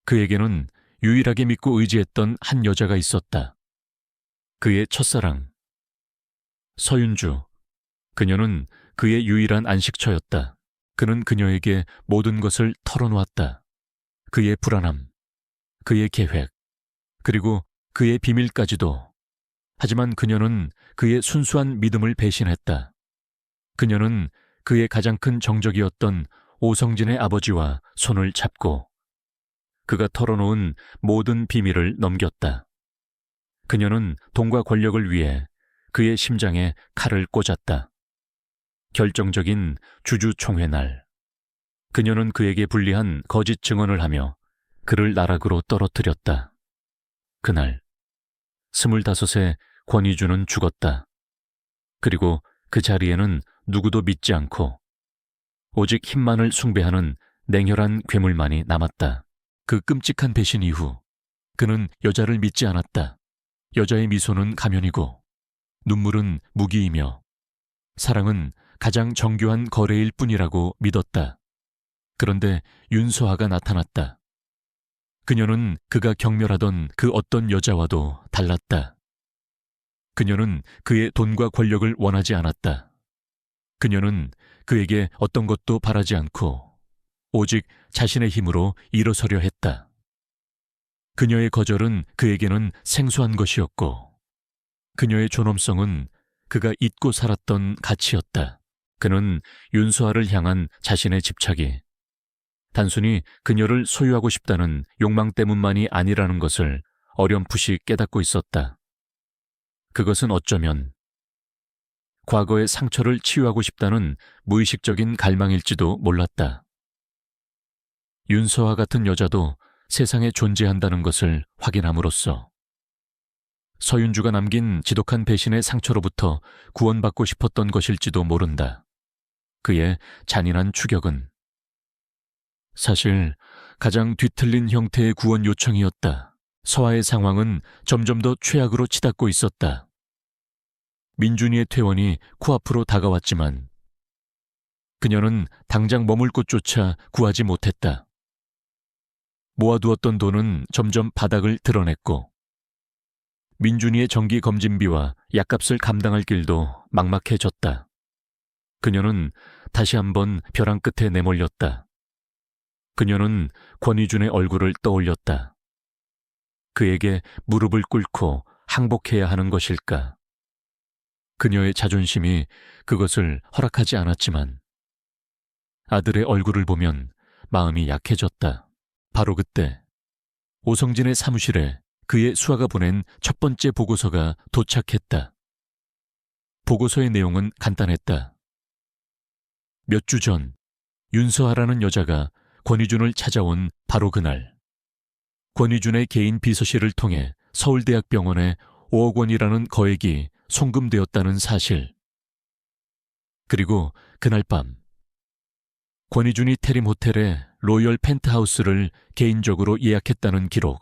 그에게는 유일하게 믿고 의지했던 한 여자가 있었다. 그의 첫사랑, 서윤주. 그녀는 그의 유일한 안식처였다. 그는 그녀에게 모든 것을 털어놓았다. 그의 불안함, 그의 계획, 그리고 그의 비밀까지도. 하지만 그녀는 그의 순수한 믿음을 배신했다. 그녀는 그의 가장 큰 정적이었던 오성진의 아버지와 손을 잡고 그가 털어놓은 모든 비밀을 넘겼다. 그녀는 돈과 권력을 위해 그의 심장에 칼을 꽂았다. 결정적인 주주총회 날, 그녀는 그에게 불리한 거짓 증언을 하며 그를 나락으로 떨어뜨렸다. 그날 25의 권희주는 죽었다. 그리고 그 자리에는 누구도 믿지 않고 오직 힘만을 숭배하는 냉혈한 괴물만이 남았다. 그 끔찍한 배신 이후 그는 여자를 믿지 않았다. 여자의 미소는 가면이고 눈물은 무기이며 사랑은 가장 정교한 거래일 뿐이라고 믿었다. 그런데 윤서아가 나타났다. 그녀는 그가 경멸하던 그 어떤 여자와도 달랐다. 그녀는 그의 돈과 권력을 원하지 않았다. 그녀는 그에게 어떤 것도 바라지 않고 오직 자신의 힘으로 일어서려 했다. 그녀의 거절은 그에게는 생소한 것이었고 그녀의 존엄성은 그가 잊고 살았던 가치였다. 그는 윤서아를 향한 자신의 집착이 단순히 그녀를 소유하고 싶다는 욕망 때문만이 아니라는 것을 어렴풋이 깨닫고 있었다. 그것은 어쩌면 과거의 상처를 치유하고 싶다는 무의식적인 갈망일지도 몰랐다. 윤서아 같은 여자도 세상에 존재한다는 것을 확인함으로써 서윤주가 남긴 지독한 배신의 상처로부터 구원받고 싶었던 것일지도 모른다. 그의 잔인한 추격은 사실 가장 뒤틀린 형태의 구원 요청이었다. 서아의 상황은 점점 더 최악으로 치닫고 있었다. 민준이의 퇴원이 코앞으로 다가왔지만 그녀는 당장 머물 곳조차 구하지 못했다. 모아두었던 돈은 점점 바닥을 드러냈고 민준이의 정기검진비와 약값을 감당할 길도 막막해졌다. 그녀는 다시 한번 벼랑 끝에 내몰렸다. 그녀는 권희준의 얼굴을 떠올렸다. 그에게 무릎을 꿇고 항복해야 하는 것일까? 그녀의 자존심이 그것을 허락하지 않았지만 아들의 얼굴을 보면 마음이 약해졌다. 바로 그때 오성진의 사무실에 그의 수아가 보낸 첫 번째 보고서가 도착했다. 보고서의 내용은 간단했다. 몇 주 전 윤서아라는 여자가 권희준을 찾아온 바로 그날 권희준의 개인 비서실을 통해 서울대학병원에 5억 원이라는 거액이 송금되었다는 사실. 그리고 그날 밤 권희준이 태림 호텔의 로열 펜트하우스를 개인적으로 예약했다는 기록.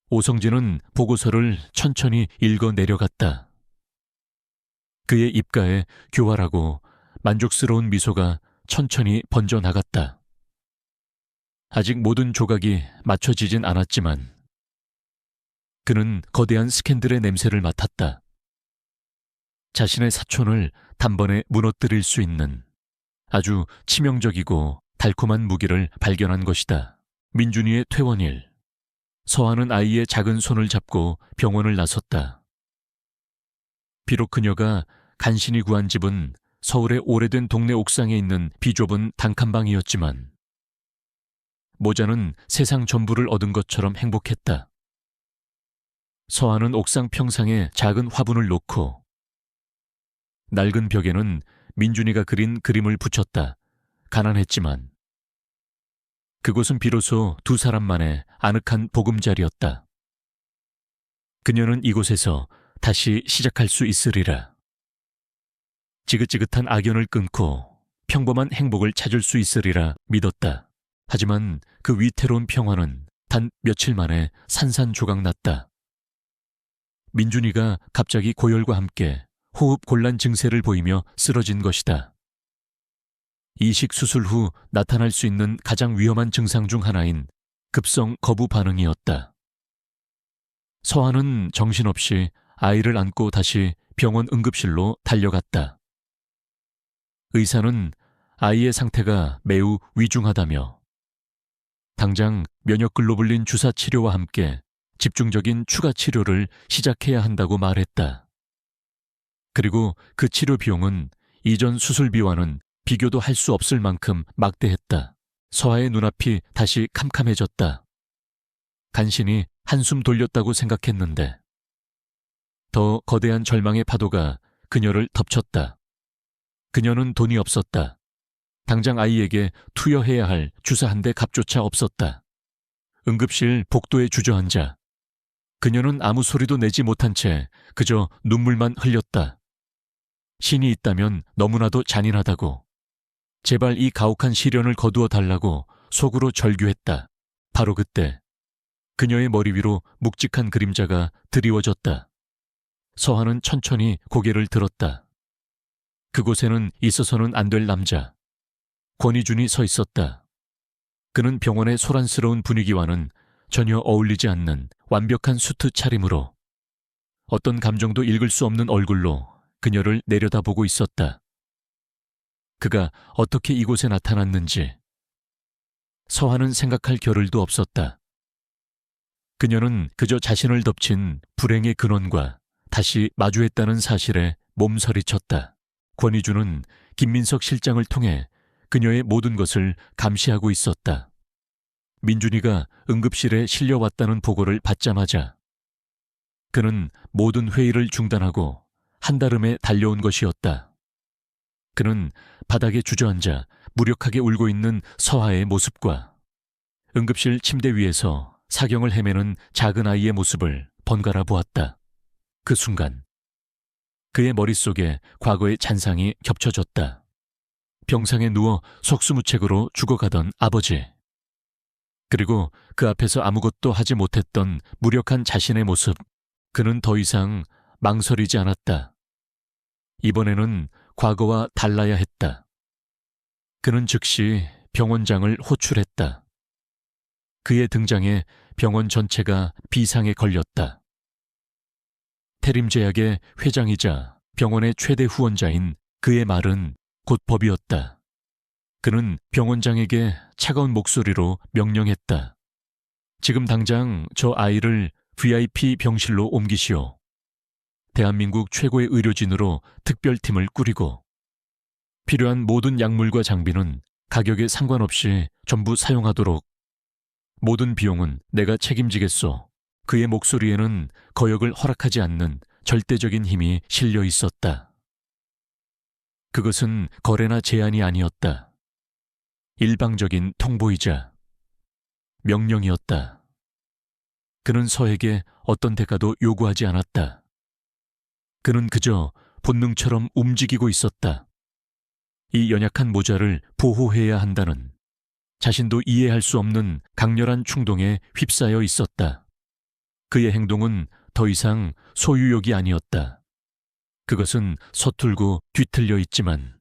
오성진은 보고서를 천천히 읽어 내려갔다. 그의 입가에 교활하고 만족스러운 미소가 천천히 번져나갔다. 아직 모든 조각이 맞춰지진 않았지만 그는 거대한 스캔들의 냄새를 맡았다. 자신의 사촌을 단번에 무너뜨릴 수 있는 아주 치명적이고 달콤한 무기를 발견한 것이다. 민준이의 퇴원일. 서하는 아이의 작은 손을 잡고 병원을 나섰다. 비록 그녀가 간신히 구한 집은 서울의 오래된 동네 옥상에 있는 비좁은 단칸방이었지만 모자는 세상 전부를 얻은 것처럼 행복했다. 서하는 옥상 평상에 작은 화분을 놓고 낡은 벽에는 민준이가 그린 그림을 붙였다. 가난했지만 그곳은 비로소 두 사람만의 아늑한 보금자리였다. 그녀는 이곳에서 다시 시작할 수 있으리라. 지긋지긋한 악연을 끊고 평범한 행복을 찾을 수 있으리라 믿었다. 하지만 그 위태로운 평화는 단 며칠 만에 산산조각났다. 민준이가 갑자기 고열과 함께 호흡 곤란 증세를 보이며 쓰러진 것이다. 이식 수술 후 나타날 수 있는 가장 위험한 증상 중 하나인 급성 거부 반응이었다. 서하는 정신없이 아이를 안고 다시 병원 응급실로 달려갔다. 의사는 아이의 상태가 매우 위중하다며 당장 면역글로불린 주사 치료와 함께 집중적인 추가 치료를 시작해야 한다고 말했다. 그리고 그 치료 비용은 이전 수술비와는 비교도 할 수 없을 만큼 막대했다. 서하의 눈앞이 다시 캄캄해졌다. 간신히 한숨 돌렸다고 생각했는데 더 거대한 절망의 파도가 그녀를 덮쳤다. 그녀는 돈이 없었다. 당장 아이에게 투여해야 할 주사 한 대 값조차 없었다. 응급실 복도에 주저앉아 그녀는 아무 소리도 내지 못한 채 그저 눈물만 흘렸다. 신이 있다면 너무나도 잔인하다고, 제발 이 가혹한 시련을 거두어 달라고 속으로 절규했다. 바로 그때 그녀의 머리 위로 묵직한 그림자가 드리워졌다. 서하는 천천히 고개를 들었다. 그곳에는 있어서는 안 될 남자, 권희준이 서 있었다. 그는 병원의 소란스러운 분위기와는 전혀 어울리지 않는 완벽한 수트 차림으로 어떤 감정도 읽을 수 없는 얼굴로 그녀를 내려다보고 있었다. 그가 어떻게 이곳에 나타났는지 서하는 생각할 겨를도 없었다. 그녀는 그저 자신을 덮친 불행의 근원과 다시 마주했다는 사실에 몸서리쳤다. 권희준은 김민석 실장을 통해 그녀의 모든 것을 감시하고 있었다. 민준이가 응급실에 실려왔다는 보고를 받자마자 그는 모든 회의를 중단하고 한달음에 달려온 것이었다. 그는 바닥에 주저앉아 무력하게 울고 있는 서하의 모습과 응급실 침대 위에서 사경을 헤매는 작은 아이의 모습을 번갈아 보았다. 그 순간 그의 머릿속에 과거의 잔상이 겹쳐졌다. 병상에 누워 속수무책으로 죽어가던 아버지, 그리고 그 앞에서 아무것도 하지 못했던 무력한 자신의 모습. 그는 더 이상 망설이지 않았다. 이번에는 과거와 달라야 했다. 그는 즉시 병원장을 호출했다. 그의 등장에 병원 전체가 비상에 걸렸다. 태림제약의 회장이자 병원의 최대 후원자인 그의 말은 곧 법이었다. 그는 병원장에게 차가운 목소리로 명령했다. 지금 당장 저 아이를 VIP 병실로 옮기시오. 대한민국 최고의 의료진으로 특별팀을 꾸리고 필요한 모든 약물과 장비는 가격에 상관없이 전부 사용하도록. 모든 비용은 내가 책임지겠소. 그의 목소리에는 거역을 허락하지 않는 절대적인 힘이 실려 있었다. 그것은 거래나 제안이 아니었다. 일방적인 통보이자 명령이었다. 그는 서에게 어떤 대가도 요구하지 않았다. 그는 그저 본능처럼 움직이고 있었다. 이 연약한 모자를 보호해야 한다는 자신도 이해할 수 없는 강렬한 충동에 휩싸여 있었다. 그의 행동은 더 이상 소유욕이 아니었다. 그것은 서툴고 뒤틀려 있지만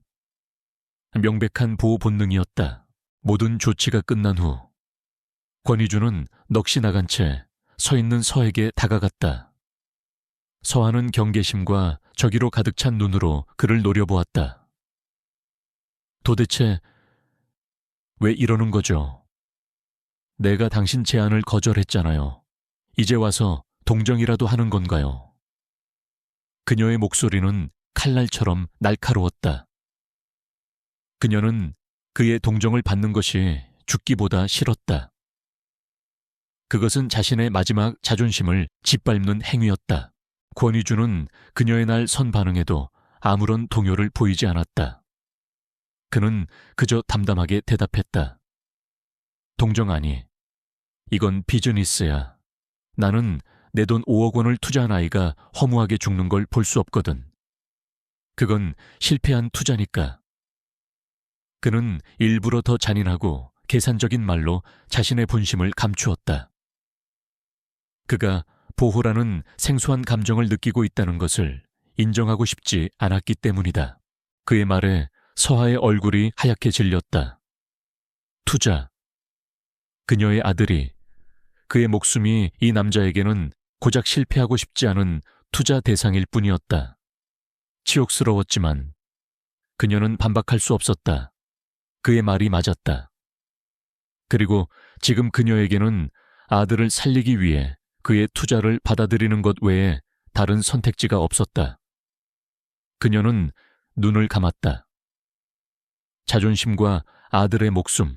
명백한 보호 본능이었다. 모든 조치가 끝난 후 권희준은 넋이 나간 채 서 있는 서에게 다가갔다. 서한은 경계심과 저기로 가득 찬 눈으로 그를 노려보았다. 도대체 왜 이러는 거죠? 내가 당신 제안을 거절했잖아요. 이제 와서 동정이라도 하는 건가요? 그녀의 목소리는 칼날처럼 날카로웠다. 그녀는 그의 동정을 받는 것이 죽기보다 싫었다. 그것은 자신의 마지막 자존심을 짓밟는 행위였다. 권위주는 그녀의 날 선 반응에도 아무런 동요를 보이지 않았다. 그는 그저 담담하게 대답했다. 동정 아니, 이건 비즈니스야. 나는 내 돈 5억 원을 투자한 아이가 허무하게 죽는 걸 볼 수 없거든. 그건 실패한 투자니까. 그는 일부러 더 잔인하고 계산적인 말로 자신의 본심을 감추었다. 그가 보호라는 생소한 감정을 느끼고 있다는 것을 인정하고 싶지 않았기 때문이다. 그의 말에 서하의 얼굴이 하얗게 질렸다. 투자. 그녀의 아들이, 그의 목숨이 이 남자에게는 고작 실패하고 싶지 않은 투자 대상일 뿐이었다. 치욕스러웠지만 그녀는 반박할 수 없었다. 그의 말이 맞았다. 그리고 지금 그녀에게는 아들을 살리기 위해 그의 투자를 받아들이는 것 외에 다른 선택지가 없었다. 그녀는 눈을 감았다. 자존심과 아들의 목숨,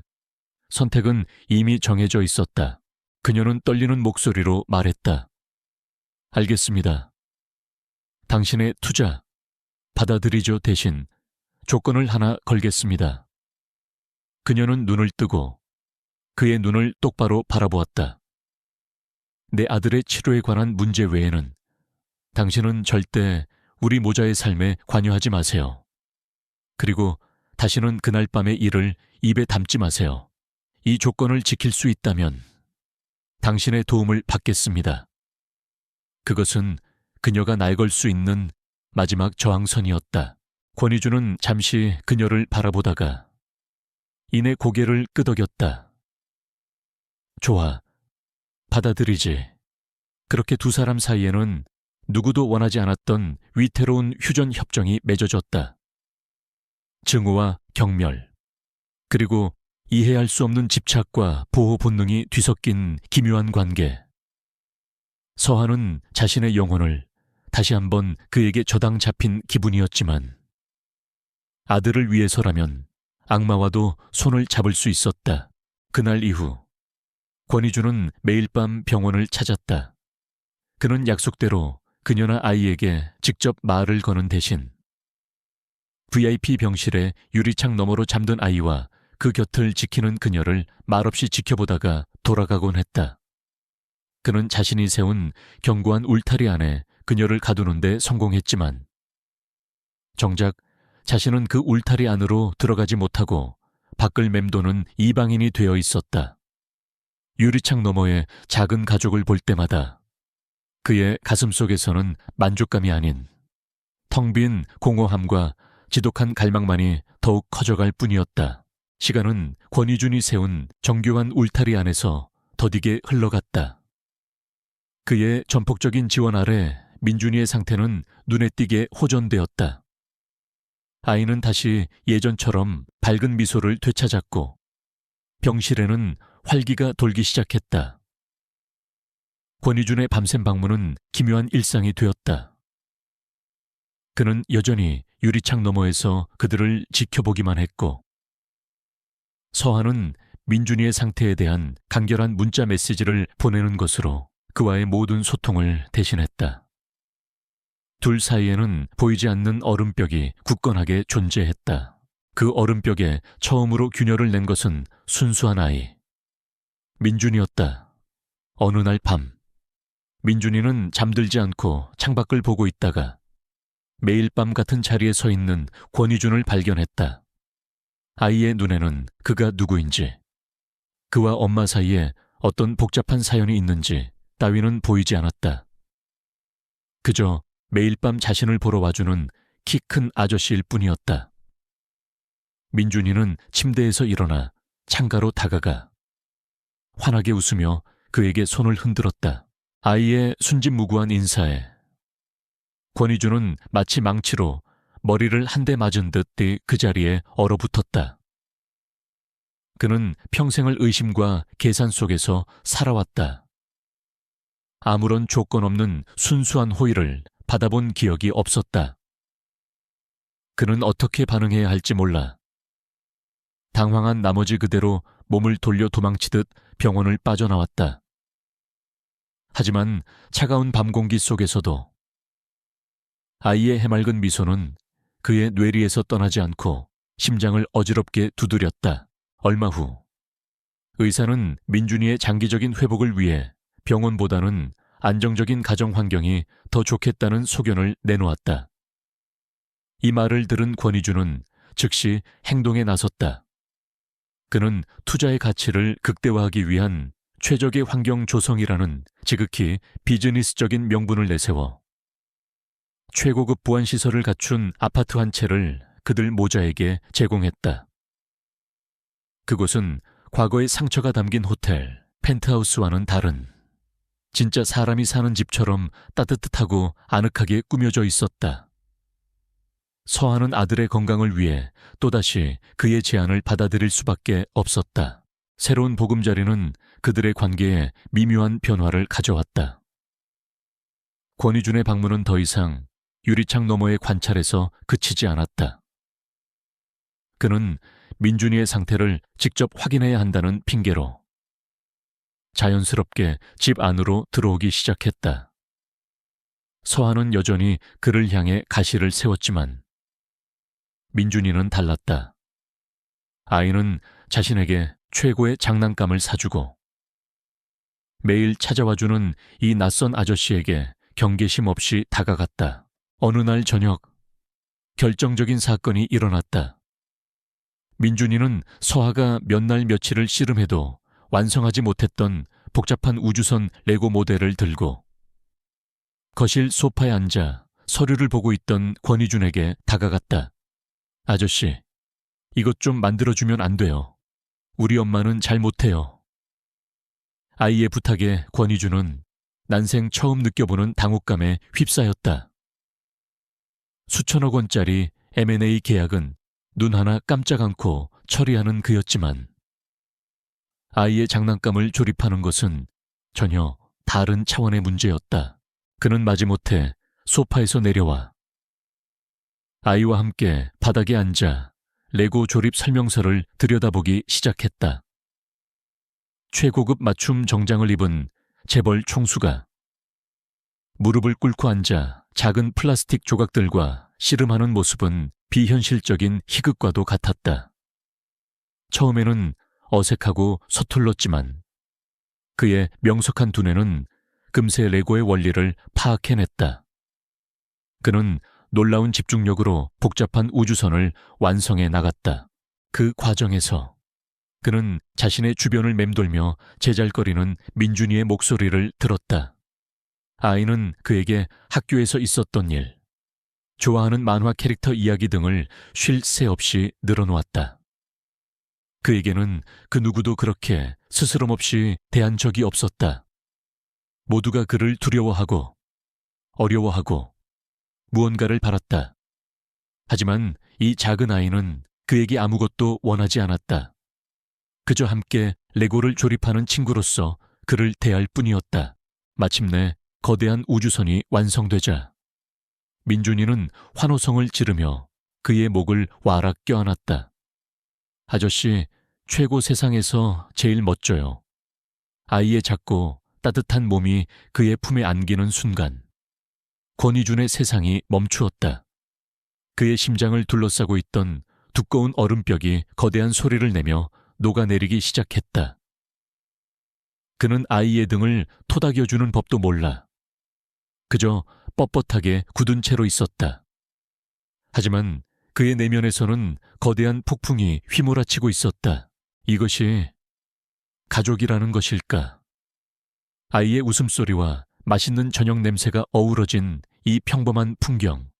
선택은 이미 정해져 있었다. 그녀는 떨리는 목소리로 말했다. 알겠습니다. 당신의 투자 받아들이죠. 대신 조건을 하나 걸겠습니다. 그녀는 눈을 뜨고 그의 눈을 똑바로 바라보았다. 내 아들의 치료에 관한 문제 외에는 당신은 절대 우리 모자의 삶에 관여하지 마세요. 그리고 다시는 그날 밤의 일을 입에 담지 마세요. 이 조건을 지킬 수 있다면 당신의 도움을 받겠습니다. 그것은 그녀가 날 걸 수 있는 마지막 저항선이었다. 권위주는 잠시 그녀를 바라보다가 이내 고개를 끄덕였다. 좋아, 받아들이지. 그렇게 두 사람 사이에는 누구도 원하지 않았던 위태로운 휴전 협정이 맺어졌다. 증오와 경멸, 그리고 이해할 수 없는 집착과 보호 본능이 뒤섞인 기묘한 관계. 서한은 자신의 영혼을 다시 한번 그에게 저당 잡힌 기분이었지만 아들을 위해서라면 악마와도 손을 잡을 수 있었다. 그날 이후 권위주는 매일 밤 병원을 찾았다. 그는 약속대로 그녀나 아이에게 직접 말을 거는 대신 VIP 병실에 유리창 너머로 잠든 아이와 그 곁을 지키는 그녀를 말없이 지켜보다가 돌아가곤 했다. 그는 자신이 세운 견고한 울타리 안에 그녀를 가두는 데 성공했지만 정작 자신은 그 울타리 안으로 들어가지 못하고 밖을 맴도는 이방인이 되어 있었다. 유리창 너머의 작은 가족을 볼 때마다 그의 가슴속에서는 만족감이 아닌 텅 빈 공허함과 지독한 갈망만이 더욱 커져갈 뿐이었다. 시간은 권위준이 세운 정교한 울타리 안에서 더디게 흘러갔다. 그의 전폭적인 지원 아래 민준이의 상태는 눈에 띄게 호전되었다. 아이는 다시 예전처럼 밝은 미소를 되찾았고 병실에는 활기가 돌기 시작했다. 권위준의 밤샘 방문은 기묘한 일상이 되었다. 그는 여전히 유리창 너머에서 그들을 지켜보기만 했고 서한은 민준이의 상태에 대한 간결한 문자 메시지를 보내는 것으로 그와의 모든 소통을 대신했다. 둘 사이에는 보이지 않는 얼음벽이 굳건하게 존재했다. 그 얼음벽에 처음으로 균열을 낸 것은 순수한 아이, 민준이었다. 어느 날 밤, 민준이는 잠들지 않고 창밖을 보고 있다가 매일 밤 같은 자리에 서 있는 권위준을 발견했다. 아이의 눈에는 그가 누구인지, 그와 엄마 사이에 어떤 복잡한 사연이 있는지 따위는 보이지 않았다. 그저 매일 밤 자신을 보러 와주는 키 큰 아저씨일 뿐이었다. 민준이는 침대에서 일어나 창가로 다가가 환하게 웃으며 그에게 손을 흔들었다. 아이의 순진무구한 인사에 권희주는 마치 망치로 머리를 한 대 맞은 듯 그 자리에 얼어붙었다. 그는 평생을 의심과 계산 속에서 살아왔다. 아무런 조건 없는 순수한 호의를 받아본 기억이 없었다. 그는 어떻게 반응해야 할지 몰라. 당황한 나머지 그대로 몸을 돌려 도망치듯 병원을 빠져나왔다. 하지만 차가운 밤 공기 속에서도 아이의 해맑은 미소는 그의 뇌리에서 떠나지 않고 심장을 어지럽게 두드렸다. 얼마 후 의사는 민준이의 장기적인 회복을 위해 병원보다는 안정적인 가정 환경이 더 좋겠다는 소견을 내놓았다. 이 말을 들은 권희주는 즉시 행동에 나섰다. 그는 투자의 가치를 극대화하기 위한 최적의 환경 조성이라는 지극히 비즈니스적인 명분을 내세워 최고급 보안시설을 갖춘 아파트 한 채를 그들 모자에게 제공했다. 그곳은 과거의 상처가 담긴 호텔, 펜트하우스와는 다른 진짜 사람이 사는 집처럼 따뜻하고 아늑하게 꾸며져 있었다. 서하는 아들의 건강을 위해 또다시 그의 제안을 받아들일 수밖에 없었다. 새로운 보금자리는 그들의 관계에 미묘한 변화를 가져왔다. 권희준의 방문은 더 이상 유리창 너머의 관찰에서 그치지 않았다. 그는 민준이의 상태를 직접 확인해야 한다는 핑계로 자연스럽게 집 안으로 들어오기 시작했다. 서하는 여전히 그를 향해 가시를 세웠지만 민준이는 달랐다. 아이는 자신에게 최고의 장난감을 사주고 매일 찾아와주는 이 낯선 아저씨에게 경계심 없이 다가갔다. 어느 날 저녁 결정적인 사건이 일어났다. 민준이는 서하가 몇 날 며칠을 씨름해도 완성하지 못했던 복잡한 우주선 레고 모델을 들고 거실 소파에 앉아 서류를 보고 있던 권희준에게 다가갔다. 아저씨, 이것 좀 만들어주면 안 돼요. 우리 엄마는 잘 못해요. 아이의 부탁에 권희준은 난생 처음 느껴보는 당혹감에 휩싸였다. 수천억 원짜리 M&A 계약은 눈 하나 깜짝 않고 처리하는 그였지만 아이의 장난감을 조립하는 것은 전혀 다른 차원의 문제였다. 그는 마지못해 소파에서 내려와 아이와 함께 바닥에 앉아 레고 조립 설명서를 들여다보기 시작했다. 최고급 맞춤 정장을 입은 재벌 총수가 무릎을 꿇고 앉아 작은 플라스틱 조각들과 씨름하는 모습은 비현실적인 희극과도 같았다. 처음에는 어색하고 서툴렀지만 그의 명석한 두뇌는 금세 레고의 원리를 파악해냈다. 그는 놀라운 집중력으로 복잡한 우주선을 완성해 나갔다. 그 과정에서 그는 자신의 주변을 맴돌며 제잘거리는 민준이의 목소리를 들었다. 아이는 그에게 학교에서 있었던 일, 좋아하는 만화 캐릭터 이야기 등을 쉴 새 없이 늘어놓았다. 그에게는 그 누구도 그렇게 스스럼 없이 대한 적이 없었다. 모두가 그를 두려워하고 어려워하고 무언가를 바랐다. 하지만 이 작은 아이는 그에게 아무것도 원하지 않았다. 그저 함께 레고를 조립하는 친구로서 그를 대할 뿐이었다. 마침내 거대한 우주선이 완성되자 민준이는 환호성을 지르며 그의 목을 와락 껴안았다. 아저씨, 최고 세상에서 제일 멋져요. 아이의 작고 따뜻한 몸이 그의 품에 안기는 순간 권희준의 세상이 멈추었다. 그의 심장을 둘러싸고 있던 두꺼운 얼음벽이 거대한 소리를 내며 녹아내리기 시작했다. 그는 아이의 등을 토닥여주는 법도 몰라. 그저 뻣뻣하게 굳은 채로 있었다. 하지만 그의 내면에서는 거대한 폭풍이 휘몰아치고 있었다. 이것이 가족이라는 것일까? 아이의 웃음소리와 맛있는 저녁 냄새가 어우러진 이 평범한 풍경.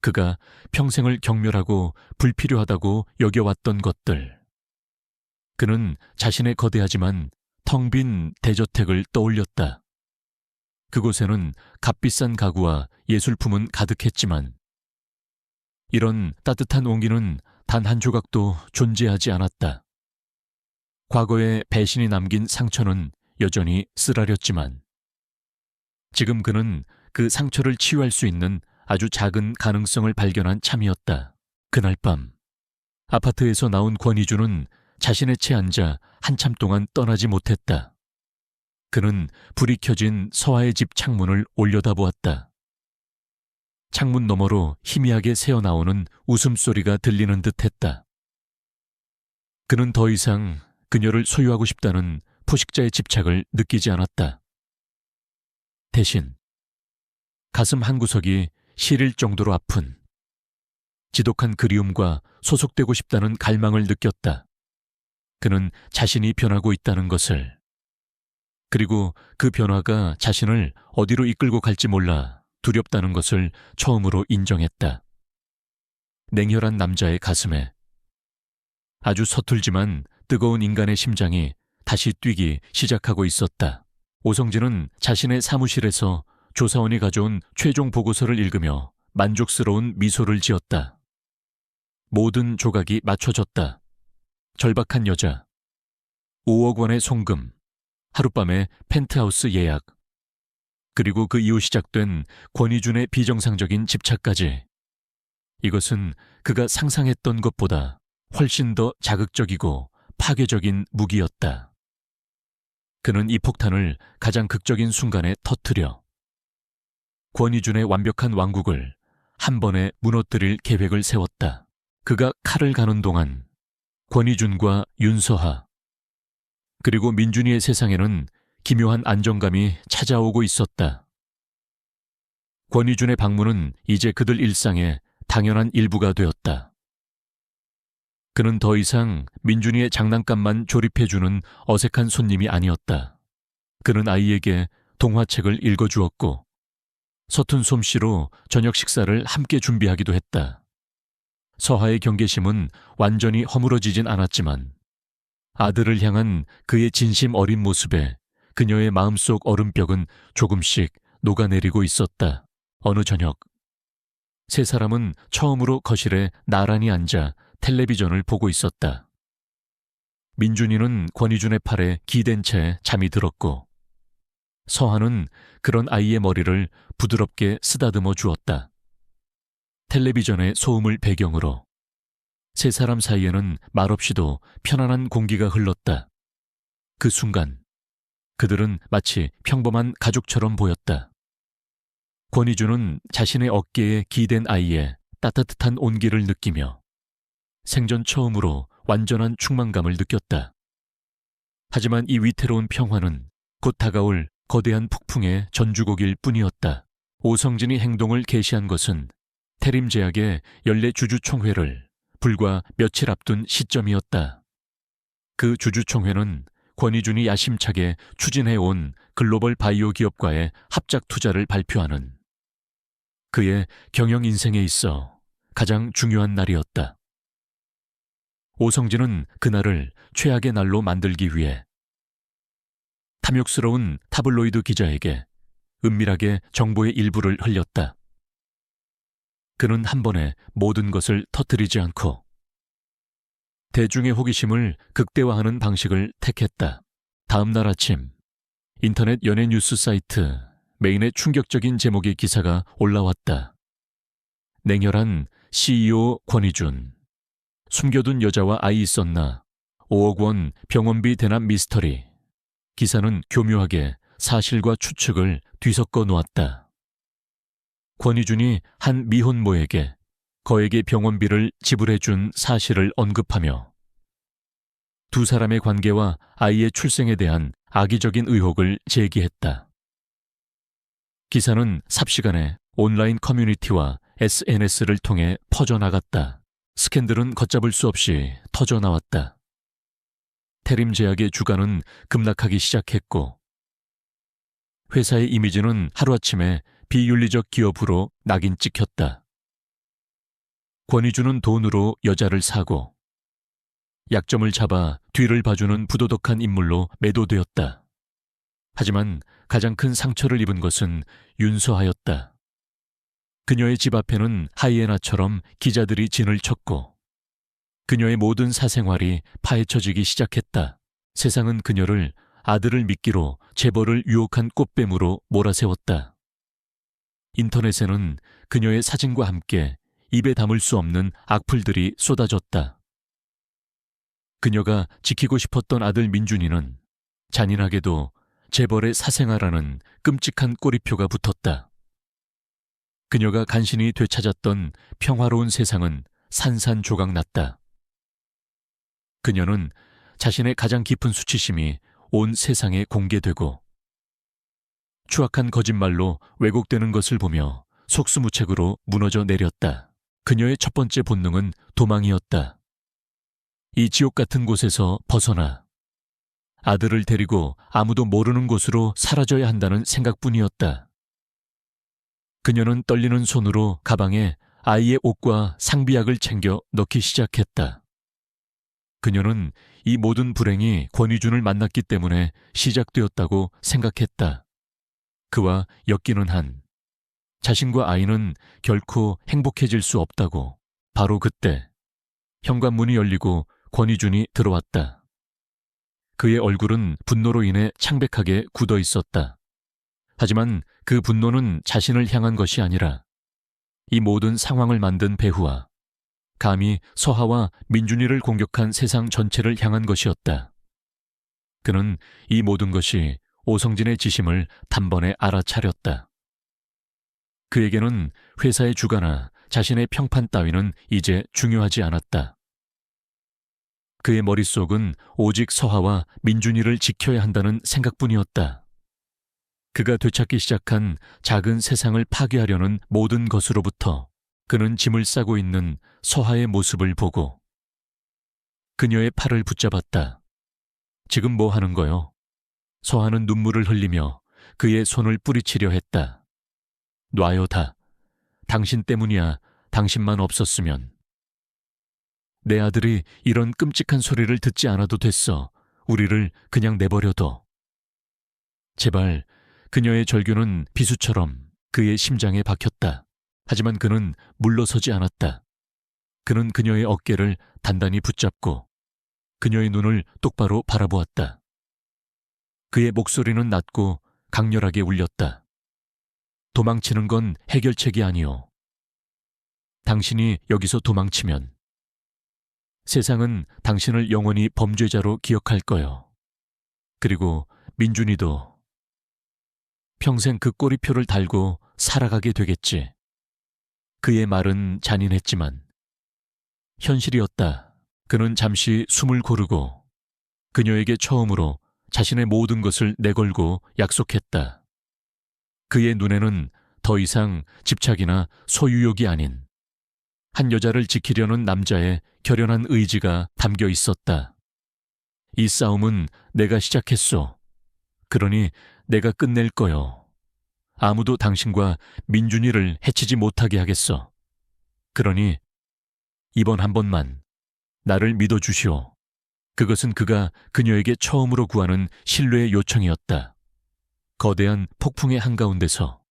그가 평생을 경멸하고 불필요하다고 여겨왔던 것들. 그는 자신의 거대하지만 텅 빈 대저택을 떠올렸다. 그곳에는 값비싼 가구와 예술품은 가득했지만 이런 따뜻한 온기는 단 한 조각도 존재하지 않았다. 과거에 배신이 남긴 상처는 여전히 쓰라렸지만 지금 그는 그 상처를 치유할 수 있는 아주 작은 가능성을 발견한 참이었다. 그날 밤 아파트에서 나온 권희주는 자신의 채에 앉아 한참 동안 떠나지 못했다. 그는 불이 켜진 서화의 집 창문을 올려다보았다. 창문 너머로 희미하게 새어나오는 웃음소리가 들리는 듯했다. 그는 더 이상 그녀를 소유하고 싶다는 포식자의 집착을 느끼지 않았다. 대신 가슴 한구석이 시릴 정도로 아픈 지독한 그리움과 소속되고 싶다는 갈망을 느꼈다. 그는 자신이 변하고 있다는 것을, 그리고 그 변화가 자신을 어디로 이끌고 갈지 몰라 두렵다는 것을 처음으로 인정했다. 냉혈한 남자의 가슴에 아주 서툴지만 뜨거운 인간의 심장이 다시 뛰기 시작하고 있었다. 오성진은 자신의 사무실에서 조사원이 가져온 최종 보고서를 읽으며 만족스러운 미소를 지었다. 모든 조각이 맞춰졌다. 절박한 여자, 5억 원의 송금, 하룻밤의 펜트하우스 예약, 그리고 그 이후 시작된 권희준의 비정상적인 집착까지. 이것은 그가 상상했던 것보다 훨씬 더 자극적이고 파괴적인 무기였다. 그는 이 폭탄을 가장 극적인 순간에 터뜨려 권희준의 완벽한 왕국을 한 번에 무너뜨릴 계획을 세웠다. 그가 칼을 가는 동안 권희준과 윤서하, 그리고 민준이의 세상에는 기묘한 안정감이 찾아오고 있었다. 권희준의 방문은 이제 그들 일상의 당연한 일부가 되었다. 그는 더 이상 민준이의 장난감만 조립해주는 어색한 손님이 아니었다. 그는 아이에게 동화책을 읽어주었고 서툰 솜씨로 저녁 식사를 함께 준비하기도 했다. 서하의 경계심은 완전히 허물어지진 않았지만 아들을 향한 그의 진심 어린 모습에 그녀의 마음속 얼음벽은 조금씩 녹아내리고 있었다. 어느 저녁, 세 사람은 처음으로 거실에 나란히 앉아 텔레비전을 보고 있었다. 민준이는 권희준의 팔에 기댄 채 잠이 들었고 서하는 그런 아이의 머리를 부드럽게 쓰다듬어 주었다. 텔레비전의 소음을 배경으로 세 사람 사이에는 말없이도 편안한 공기가 흘렀다. 그 순간 그들은 마치 평범한 가족처럼 보였다. 권희준은 자신의 어깨에 기댄 아이의 따뜻한 온기를 느끼며 생전 처음으로 완전한 충만감을 느꼈다. 하지만 이 위태로운 평화는 곧 다가올 거대한 폭풍의 전주곡일 뿐이었다. 오성진이 행동을 개시한 것은 태림제약의 연례 주주총회를 불과 며칠 앞둔 시점이었다. 그 주주총회는 권희준이 야심차게 추진해온 글로벌 바이오 기업과의 합작 투자를 발표하는 그의 경영 인생에 있어 가장 중요한 날이었다. 오성진은 그날을 최악의 날로 만들기 위해 탐욕스러운 타블로이드 기자에게 은밀하게 정보의 일부를 흘렸다. 그는 한 번에 모든 것을 터뜨리지 않고 대중의 호기심을 극대화하는 방식을 택했다. 다음 날 아침 인터넷 연예 뉴스 사이트 메인에 충격적인 제목의 기사가 올라왔다. 냉혈한 CEO 권희준, 숨겨둔 여자와 아이 있었나, 5억 원 병원비 대납 미스터리. 기사는 교묘하게 사실과 추측을 뒤섞어 놓았다. 권희준이 한 미혼모에게 거액의 병원비를 지불해준 사실을 언급하며 두 사람의 관계와 아이의 출생에 대한 악의적인 의혹을 제기했다. 기사는 삽시간에 온라인 커뮤니티와 SNS를 통해 퍼져나갔다. 스캔들은 걷잡을 수 없이 터져나왔다. 태림제약의 주가는 급락하기 시작했고 회사의 이미지는 하루아침에 비윤리적 기업으로 낙인 찍혔다. 권희준은 돈으로 여자를 사고 약점을 잡아 뒤를 봐주는 부도덕한 인물로 매도되었다. 하지만 가장 큰 상처를 입은 것은 윤서하였다. 그녀의 집 앞에는 하이에나처럼 기자들이 진을 쳤고 그녀의 모든 사생활이 파헤쳐지기 시작했다. 세상은 그녀를 아들을 미끼로 재벌을 유혹한 꽃뱀으로 몰아세웠다. 인터넷에는 그녀의 사진과 함께 입에 담을 수 없는 악플들이 쏟아졌다. 그녀가 지키고 싶었던 아들 민준이는 잔인하게도 재벌의 사생아라는 끔찍한 꼬리표가 붙었다. 그녀가 간신히 되찾았던 평화로운 세상은 산산조각났다. 그녀는 자신의 가장 깊은 수치심이 온 세상에 공개되고 추악한 거짓말로 왜곡되는 것을 보며 속수무책으로 무너져 내렸다. 그녀의 첫 번째 본능은 도망이었다. 이 지옥 같은 곳에서 벗어나 아들을 데리고 아무도 모르는 곳으로 사라져야 한다는 생각뿐이었다. 그녀는 떨리는 손으로 가방에 아이의 옷과 상비약을 챙겨 넣기 시작했다. 그녀는 이 모든 불행이 권위준을 만났기 때문에 시작되었다고 생각했다. 그와 엮이는 한 자신과 아이는 결코 행복해질 수 없다고. 바로 그때 현관문이 열리고 권위준이 들어왔다. 그의 얼굴은 분노로 인해 창백하게 굳어 있었다. 하지만 그 분노는 자신을 향한 것이 아니라 이 모든 상황을 만든 배후와 감히 서하와 민준이를 공격한 세상 전체를 향한 것이었다. 그는 이 모든 것이 오성진의 지심을 단번에 알아차렸다. 그에게는 회사의 주가나 자신의 평판 따위는 이제 중요하지 않았다. 그의 머릿속은 오직 서하와 민준이를 지켜야 한다는 생각뿐이었다. 그가 되찾기 시작한 작은 세상을 파괴하려는 모든 것으로부터 그는 짐을 싸고 있는 서하의 모습을 보고 그녀의 팔을 붙잡았다. 지금 뭐 하는 거요? 서하는 눈물을 흘리며 그의 손을 뿌리치려 했다. 놔요 다. 당신 때문이야. 당신만 없었으면. 내 아들이 이런 끔찍한 소리를 듣지 않아도 됐어. 우리를 그냥 내버려둬. 제발. 그녀의 절규는 비수처럼 그의 심장에 박혔다. 하지만 그는 물러서지 않았다. 그는 그녀의 어깨를 단단히 붙잡고 그녀의 눈을 똑바로 바라보았다. 그의 목소리는 낮고 강렬하게 울렸다. 도망치는 건 해결책이 아니오. 당신이 여기서 도망치면 세상은 당신을 영원히 범죄자로 기억할 거요. 그리고 민준이도 평생 그 꼬리표를 달고 살아가게 되겠지. 그의 말은 잔인했지만 현실이었다. 그는 잠시 숨을 고르고 그녀에게 처음으로 자신의 모든 것을 내걸고 약속했다. 그의 눈에는 더 이상 집착이나 소유욕이 아닌 한 여자를 지키려는 남자의 결연한 의지가 담겨 있었다. 이 싸움은 내가 시작했소. 그러니 내가 끝낼 거요. 아무도 당신과 민준이를 해치지 못하게 하겠어. 그러니 이번 한 번만 나를 믿어주시오. 그것은 그가 그녀에게 처음으로 구하는 신뢰의 요청이었다. 거대한 폭풍의 한가운데서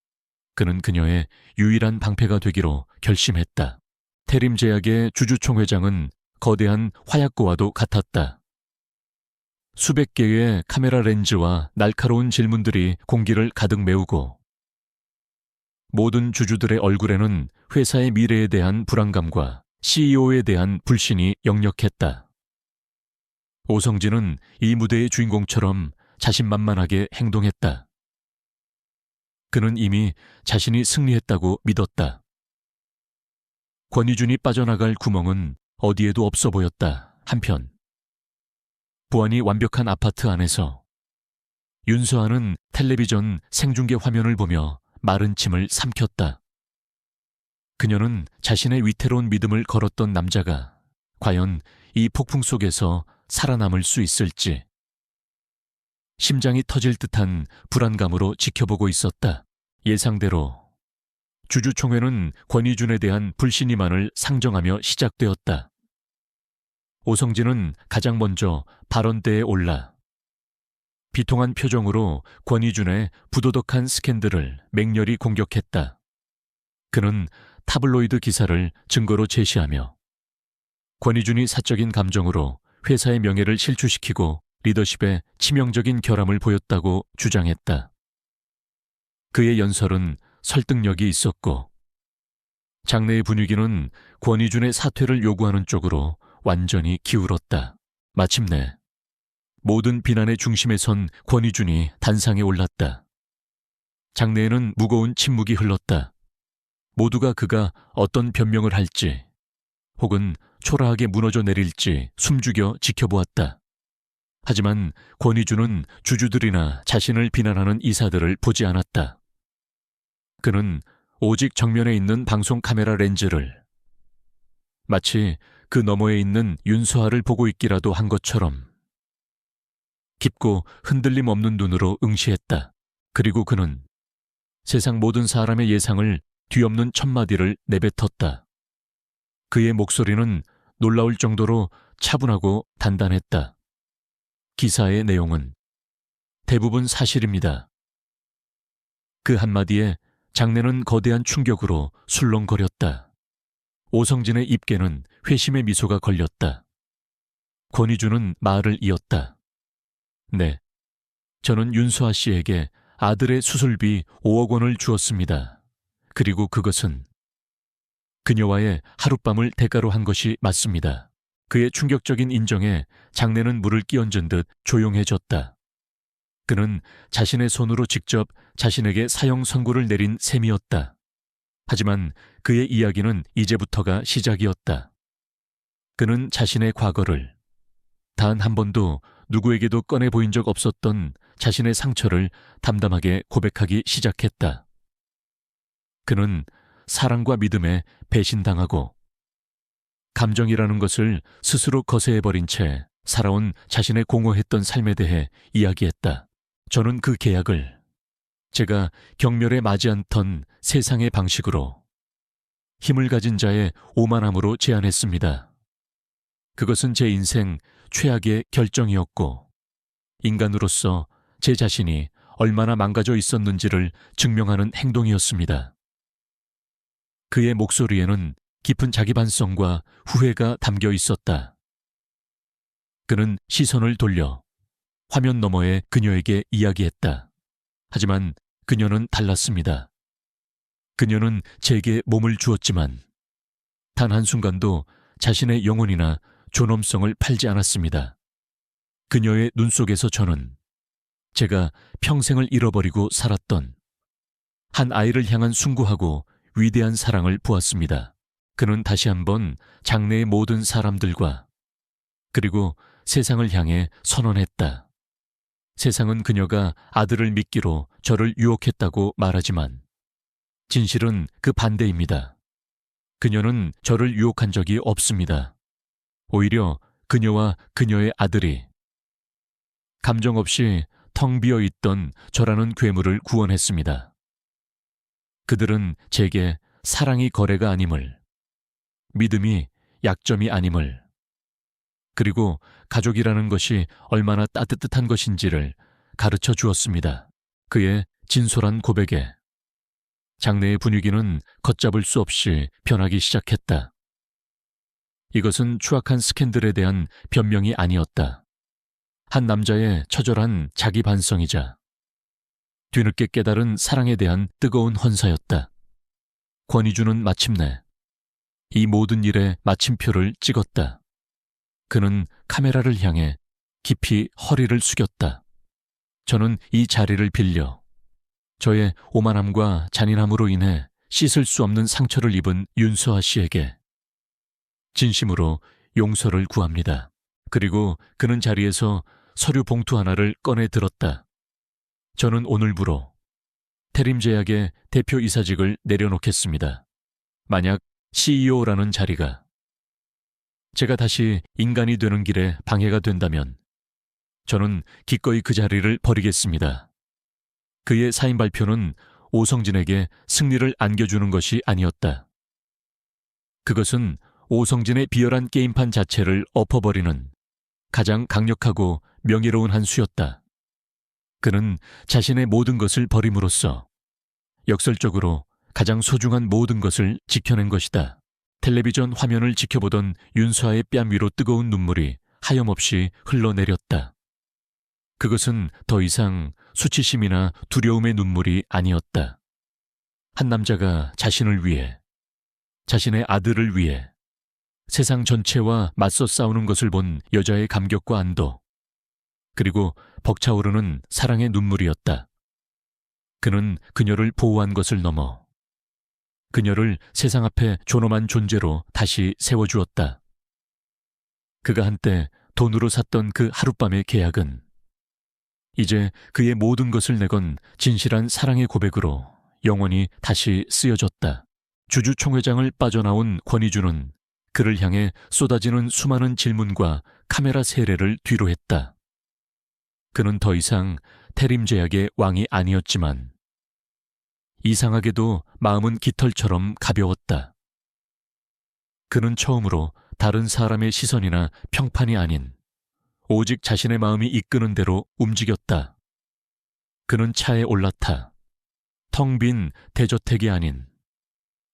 그는 그녀의 유일한 방패가 되기로 결심했다. 태림제약의 주주총회장은 거대한 화약고와도 같았다. 수백 개의 카메라 렌즈와 날카로운 질문들이 공기를 가득 메우고 모든 주주들의 얼굴에는 회사의 미래에 대한 불안감과 CEO에 대한 불신이 역력했다. 오성진은 이 무대의 주인공처럼 자신만만하게 행동했다. 그는 이미 자신이 승리했다고 믿었다. 권위준이 빠져나갈 구멍은 어디에도 없어 보였다. 한편 보안이 완벽한 아파트 안에서 윤서아는 텔레비전 생중계 화면을 보며 마른 침을 삼켰다. 그녀는 자신의 위태로운 믿음을 걸었던 남자가 과연 이 폭풍 속에서 살아남을 수 있을지 심장이 터질 듯한 불안감으로 지켜보고 있었다. 예상대로 주주총회는 권위준에 대한 불신임안을 상정하며 시작되었다. 오성진은 가장 먼저 발언대에 올라 비통한 표정으로 권희준의 부도덕한 스캔들을 맹렬히 공격했다. 그는 타블로이드 기사를 증거로 제시하며 권희준이 사적인 감정으로 회사의 명예를 실추시키고 리더십에 치명적인 결함을 보였다고 주장했다. 그의 연설은 설득력이 있었고 장내의 분위기는 권희준의 사퇴를 요구하는 쪽으로 완전히 기울었다. 마침내 모든 비난의 중심에 선 권희준이 단상에 올랐다. 장내에는 무거운 침묵이 흘렀다. 모두가 그가 어떤 변명을 할지 혹은 초라하게 무너져 내릴지 숨죽여 지켜보았다. 하지만 권희준은 주주들이나 자신을 비난하는 이사들을 보지 않았다. 그는 오직 정면에 있는 방송 카메라 렌즈를 마치 그 너머에 있는 윤서아를 보고 있기라도 한 것처럼 깊고 흔들림 없는 눈으로 응시했다. 그리고 그는 세상 모든 사람의 예상을 뒤엎는 첫마디를 내뱉었다. 그의 목소리는 놀라울 정도로 차분하고 단단했다. 기사의 내용은 대부분 사실입니다. 그 한마디에 장내는 거대한 충격으로 술렁거렸다. 오성진의 입계는 회심의 미소가 걸렸다. 권희준은 말을 이었다. 네, 저는 윤수아 씨에게 아들의 수술비 5억 원을 주었습니다. 그리고 그것은 그녀와의 하룻밤을 대가로 한 것이 맞습니다. 그의 충격적인 인정에 장내는 물을 끼얹은 듯 조용해졌다. 그는 자신의 손으로 직접 자신에게 사형 선고를 내린 셈이었다. 하지만 그의 이야기는 이제부터가 시작이었다. 그는 자신의 과거를 단 한 번도 누구에게도 꺼내 보인 적 없었던 자신의 상처를 담담하게 고백하기 시작했다. 그는 사랑과 믿음에 배신당하고 감정이라는 것을 스스로 거세해버린 채 살아온 자신의 공허했던 삶에 대해 이야기했다. 저는 그 계약을 제가 경멸에 맞지 않던 세상의 방식으로 힘을 가진 자의 오만함으로 제안했습니다. 그것은 제 인생 최악의 결정이었고 인간으로서 제 자신이 얼마나 망가져 있었는지를 증명하는 행동이었습니다. 그의 목소리에는 깊은 자기반성과 후회가 담겨 있었다. 그는 시선을 돌려 화면 너머의 그녀에게 이야기했다. 하지만 그녀는 달랐습니다. 그녀는 제게 몸을 주었지만 단 한순간도 자신의 영혼이나 존엄성을 팔지 않았습니다. 그녀의 눈 속에서 저는 제가 평생을 잃어버리고 살았던 한 아이를 향한 숭고하고 위대한 사랑을 보았습니다. 그는 다시 한번 장래의 모든 사람들과 그리고 세상을 향해 선언했다. 세상은 그녀가 아들을 믿기로 저를 유혹했다고 말하지만 진실은 그 반대입니다. 그녀는 저를 유혹한 적이 없습니다. 오히려 그녀와 그녀의 아들이 감정 없이 텅 비어 있던 저라는 괴물을 구원했습니다. 그들은 제게 사랑이 거래가 아님을, 믿음이 약점이 아님을, 그리고 가족이라는 것이 얼마나 따뜻한 것인지를 가르쳐 주었습니다. 그의 진솔한 고백에 장내의 분위기는 걷잡을 수 없이 변하기 시작했다. 이것은 추악한 스캔들에 대한 변명이 아니었다. 한 남자의 처절한 자기 반성이자 뒤늦게 깨달은 사랑에 대한 뜨거운 헌사였다. 권희준은 마침내 이 모든 일에 마침표를 찍었다. 그는 카메라를 향해 깊이 허리를 숙였다. 저는 이 자리를 빌려 저의 오만함과 잔인함으로 인해 씻을 수 없는 상처를 입은 윤수아 씨에게 진심으로 용서를 구합니다. 그리고 그는 자리에서 서류 봉투 하나를 꺼내 들었다. 저는 오늘부로 태림제약의 대표이사직을 내려놓겠습니다. 만약 CEO라는 자리가 제가 다시 인간이 되는 길에 방해가 된다면 저는 기꺼이 그 자리를 버리겠습니다. 그의 사인 발표는 오성진에게 승리를 안겨주는 것이 아니었다. 그것은 오성진의 비열한 게임판 자체를 엎어버리는 가장 강력하고 명예로운 한 수였다. 그는 자신의 모든 것을 버림으로써 역설적으로 가장 소중한 모든 것을 지켜낸 것이다. 텔레비전 화면을 지켜보던 윤수아의 뺨 위로 뜨거운 눈물이 하염없이 흘러내렸다. 그것은 더 이상 수치심이나 두려움의 눈물이 아니었다. 한 남자가 자신을 위해, 자신의 아들을 위해 세상 전체와 맞서 싸우는 것을 본 여자의 감격과 안도, 그리고 벅차오르는 사랑의 눈물이었다. 그는 그녀를 보호한 것을 넘어 그녀를 세상 앞에 존엄한 존재로 다시 세워주었다. 그가 한때 돈으로 샀던 그 하룻밤의 계약은 이제 그의 모든 것을 내건 진실한 사랑의 고백으로 영원히 다시 쓰여졌다. 주주총회장을 빠져나온 권희주는 그를 향해 쏟아지는 수많은 질문과 카메라 세례를 뒤로 했다. 그는 더 이상 태림제약의 왕이 아니었지만 이상하게도 마음은 깃털처럼 가벼웠다. 그는 처음으로 다른 사람의 시선이나 평판이 아닌 오직 자신의 마음이 이끄는 대로 움직였다. 그는 차에 올라타 텅 빈 대저택이 아닌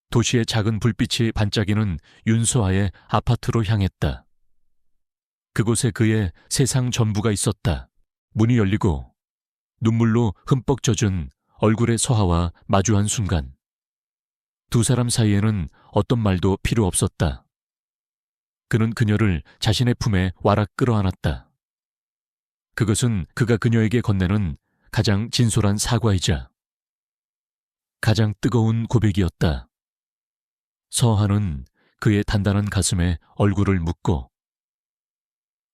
도시의 작은 불빛이 반짝이는 윤서아의 아파트로 향했다. 그곳에 그의 세상 전부가 있었다. 문이 열리고 눈물로 흠뻑 젖은 얼굴의 서하와 마주한 순간 두 사람 사이에는 어떤 말도 필요 없었다. 그는 그녀를 자신의 품에 와락 끌어안았다. 그것은 그가 그녀에게 건네는 가장 진솔한 사과이자 가장 뜨거운 고백이었다. 서하는 그의 단단한 가슴에 얼굴을 묻고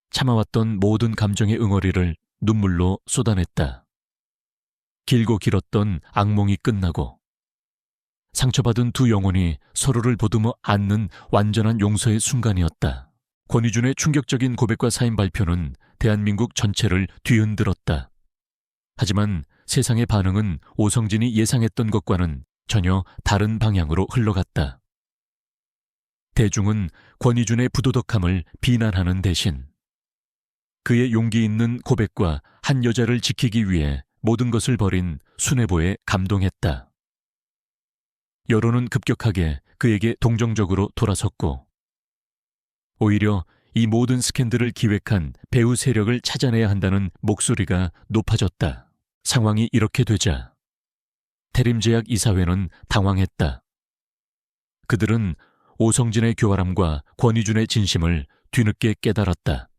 참아왔던 모든 감정의 응어리를 눈물로 쏟아냈다. 길고 길었던 악몽이 끝나고 상처받은 두 영혼이 서로를 보듬어 안는 완전한 용서의 순간이었다. 권희준의 충격적인 고백과 사인 발표는 대한민국 전체를 뒤흔들었다. 하지만 세상의 반응은 오성진이 예상했던 것과는 전혀 다른 방향으로 흘러갔다. 대중은 권희준의 부도덕함을 비난하는 대신 그의 용기 있는 고백과 한 여자를 지키기 위해 모든 것을 버린 순애보에 감동했다. 여론은 급격하게 그에게 동정적으로 돌아섰고 오히려 이 모든 스캔들을 기획한 배우 세력을 찾아내야 한다는 목소리가 높아졌다. 상황이 이렇게 되자 태림제약 이사회는 당황했다. 그들은 오성진의 교활함과 권희준의 진심을 뒤늦게 깨달았다.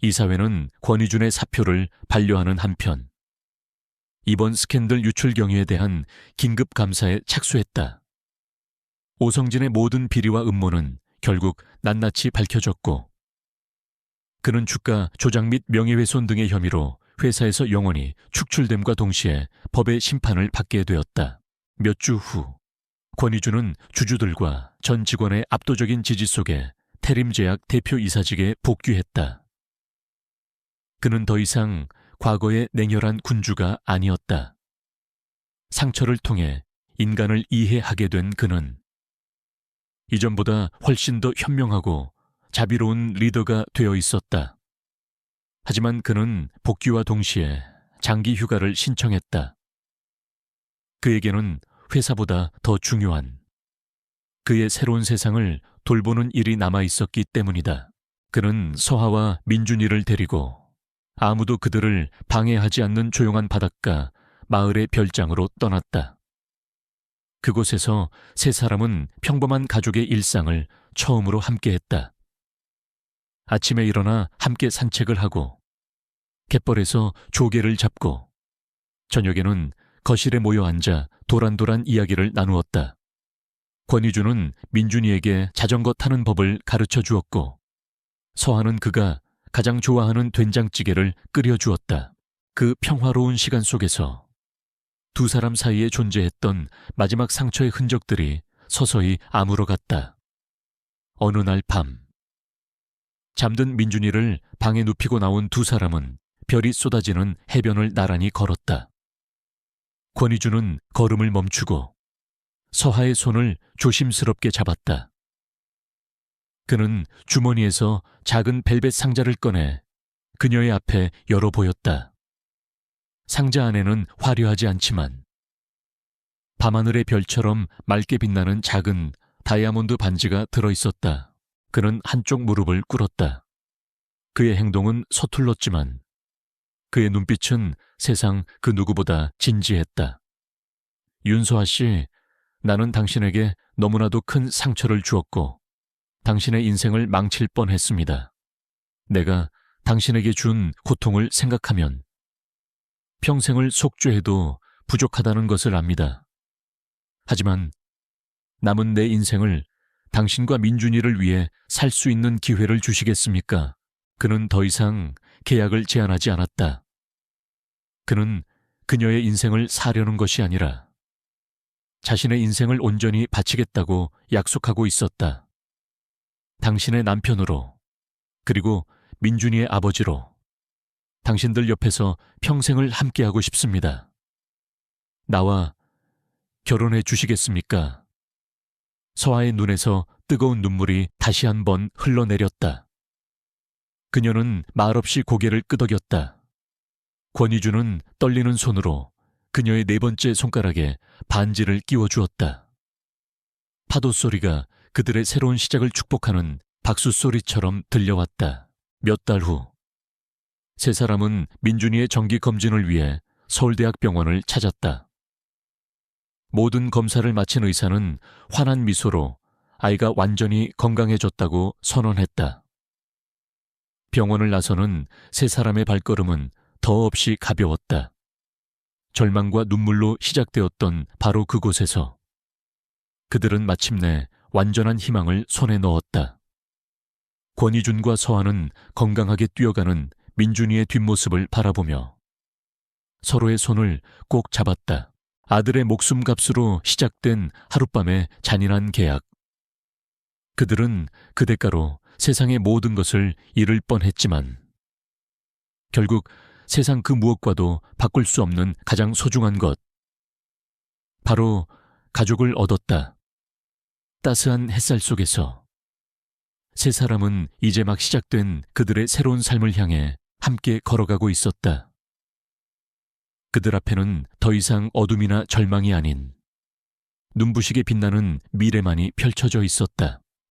이사회는 권희준의 사표를 반려하는 한편 이번 스캔들 유출 경위에 대한 긴급 감사에 착수했다. 오성진의 모든 비리와 음모는 결국 낱낱이 밝혀졌고 그는 주가 조작 및 명예훼손 등의 혐의로 회사에서 영원히 축출됨과 동시에 법의 심판을 받게 되었다. 몇 주 후 권희준은 주주들과 전 직원의 압도적인 지지 속에 태림제약 대표이사직에 복귀했다. 그는 더 이상 과거의 냉혈한 군주가 아니었다. 상처를 통해 인간을 이해하게 된 그는 이전보다 훨씬 더 현명하고 자비로운 리더가 되어 있었다. 하지만 그는 복귀와 동시에 장기 휴가를 신청했다. 그에게는 회사보다 더 중요한 그의 새로운 세상을 돌보는 일이 남아 있었기 때문이다. 그는 서하와 민준이를 데리고 아무도 그들을 방해하지 않는 조용한 바닷가 마을의 별장으로 떠났다. 그곳에서 세 사람은 평범한 가족의 일상을 처음으로 함께했다. 아침에 일어나 함께 산책을 하고 갯벌에서 조개를 잡고 저녁에는 거실에 모여 앉아 도란도란 이야기를 나누었다. 권희준은 민준이에게 자전거 타는 법을 가르쳐 주었고 서하는 그가 가장 좋아하는 된장찌개를 끓여주었다. 그 평화로운 시간 속에서 두 사람 사이에 존재했던 마지막 상처의 흔적들이 서서히 아물어갔다. 어느 날 밤 잠든 민준이를 방에 눕히고 나온 두 사람은 별이 쏟아지는 해변을 나란히 걸었다. 권희준은 걸음을 멈추고 서하의 손을 조심스럽게 잡았다. 그는 주머니에서 작은 벨벳 상자를 꺼내 그녀의 앞에 열어 보였다. 상자 안에는 화려하지 않지만 밤하늘의 별처럼 맑게 빛나는 작은 다이아몬드 반지가 들어있었다. 그는 한쪽 무릎을 꿇었다. 그의 행동은 서툴렀지만 그의 눈빛은 세상 그 누구보다 진지했다. 윤소아 씨, 나는 당신에게 너무나도 큰 상처를 주었고 당신의 인생을 망칠 뻔했습니다. 내가 당신에게 준 고통을 생각하면 평생을 속죄해도 부족하다는 것을 압니다. 하지만 남은 내 인생을 당신과 민준이를 위해 살 수 있는 기회를 주시겠습니까? 그는 더 이상 계약을 제안하지 않았다. 그는 그녀의 인생을 사려는 것이 아니라 자신의 인생을 온전히 바치겠다고 약속하고 있었다. 당신의 남편으로, 그리고 민준이의 아버지로 당신들 옆에서 평생을 함께하고 싶습니다. 나와 결혼해 주시겠습니까? 서아의 눈에서 뜨거운 눈물이 다시 한번 흘러내렸다. 그녀는 말없이 고개를 끄덕였다. 권희주는 떨리는 손으로 그녀의 네 번째 손가락에 반지를 끼워주었다. 파도 소리가 그들의 새로운 시작을 축복하는 박수 소리처럼 들려왔다. 몇 달 후, 세 사람은 민준이의 정기 검진을 위해 서울대학병원을 찾았다. 모든 검사를 마친 의사는 환한 미소로 아이가 완전히 건강해졌다고 선언했다. 병원을 나서는 세 사람의 발걸음은 더없이 가벼웠다. 절망과 눈물로 시작되었던 바로 그곳에서 그들은 마침내 완전한 희망을 손에 넣었다. 권희준과 서아는 건강하게 뛰어가는 민준이의 뒷모습을 바라보며 서로의 손을 꼭 잡았다. 아들의 목숨값으로 시작된 하룻밤의 잔인한 계약. 그들은 그 대가로 세상의 모든 것을 잃을 뻔했지만 결국 세상 그 무엇과도 바꿀 수 없는 가장 소중한 것, 바로 가족을 얻었다. 따스한 햇살 속에서 세 사람은 이제 막 시작된 그들의 새로운 삶을 향해 함께 걸어가고 있었다. 그들 앞에는 더 이상 어둠이나 절망이 아닌 눈부시게 빛나는 미래만이 펼쳐져 있었다.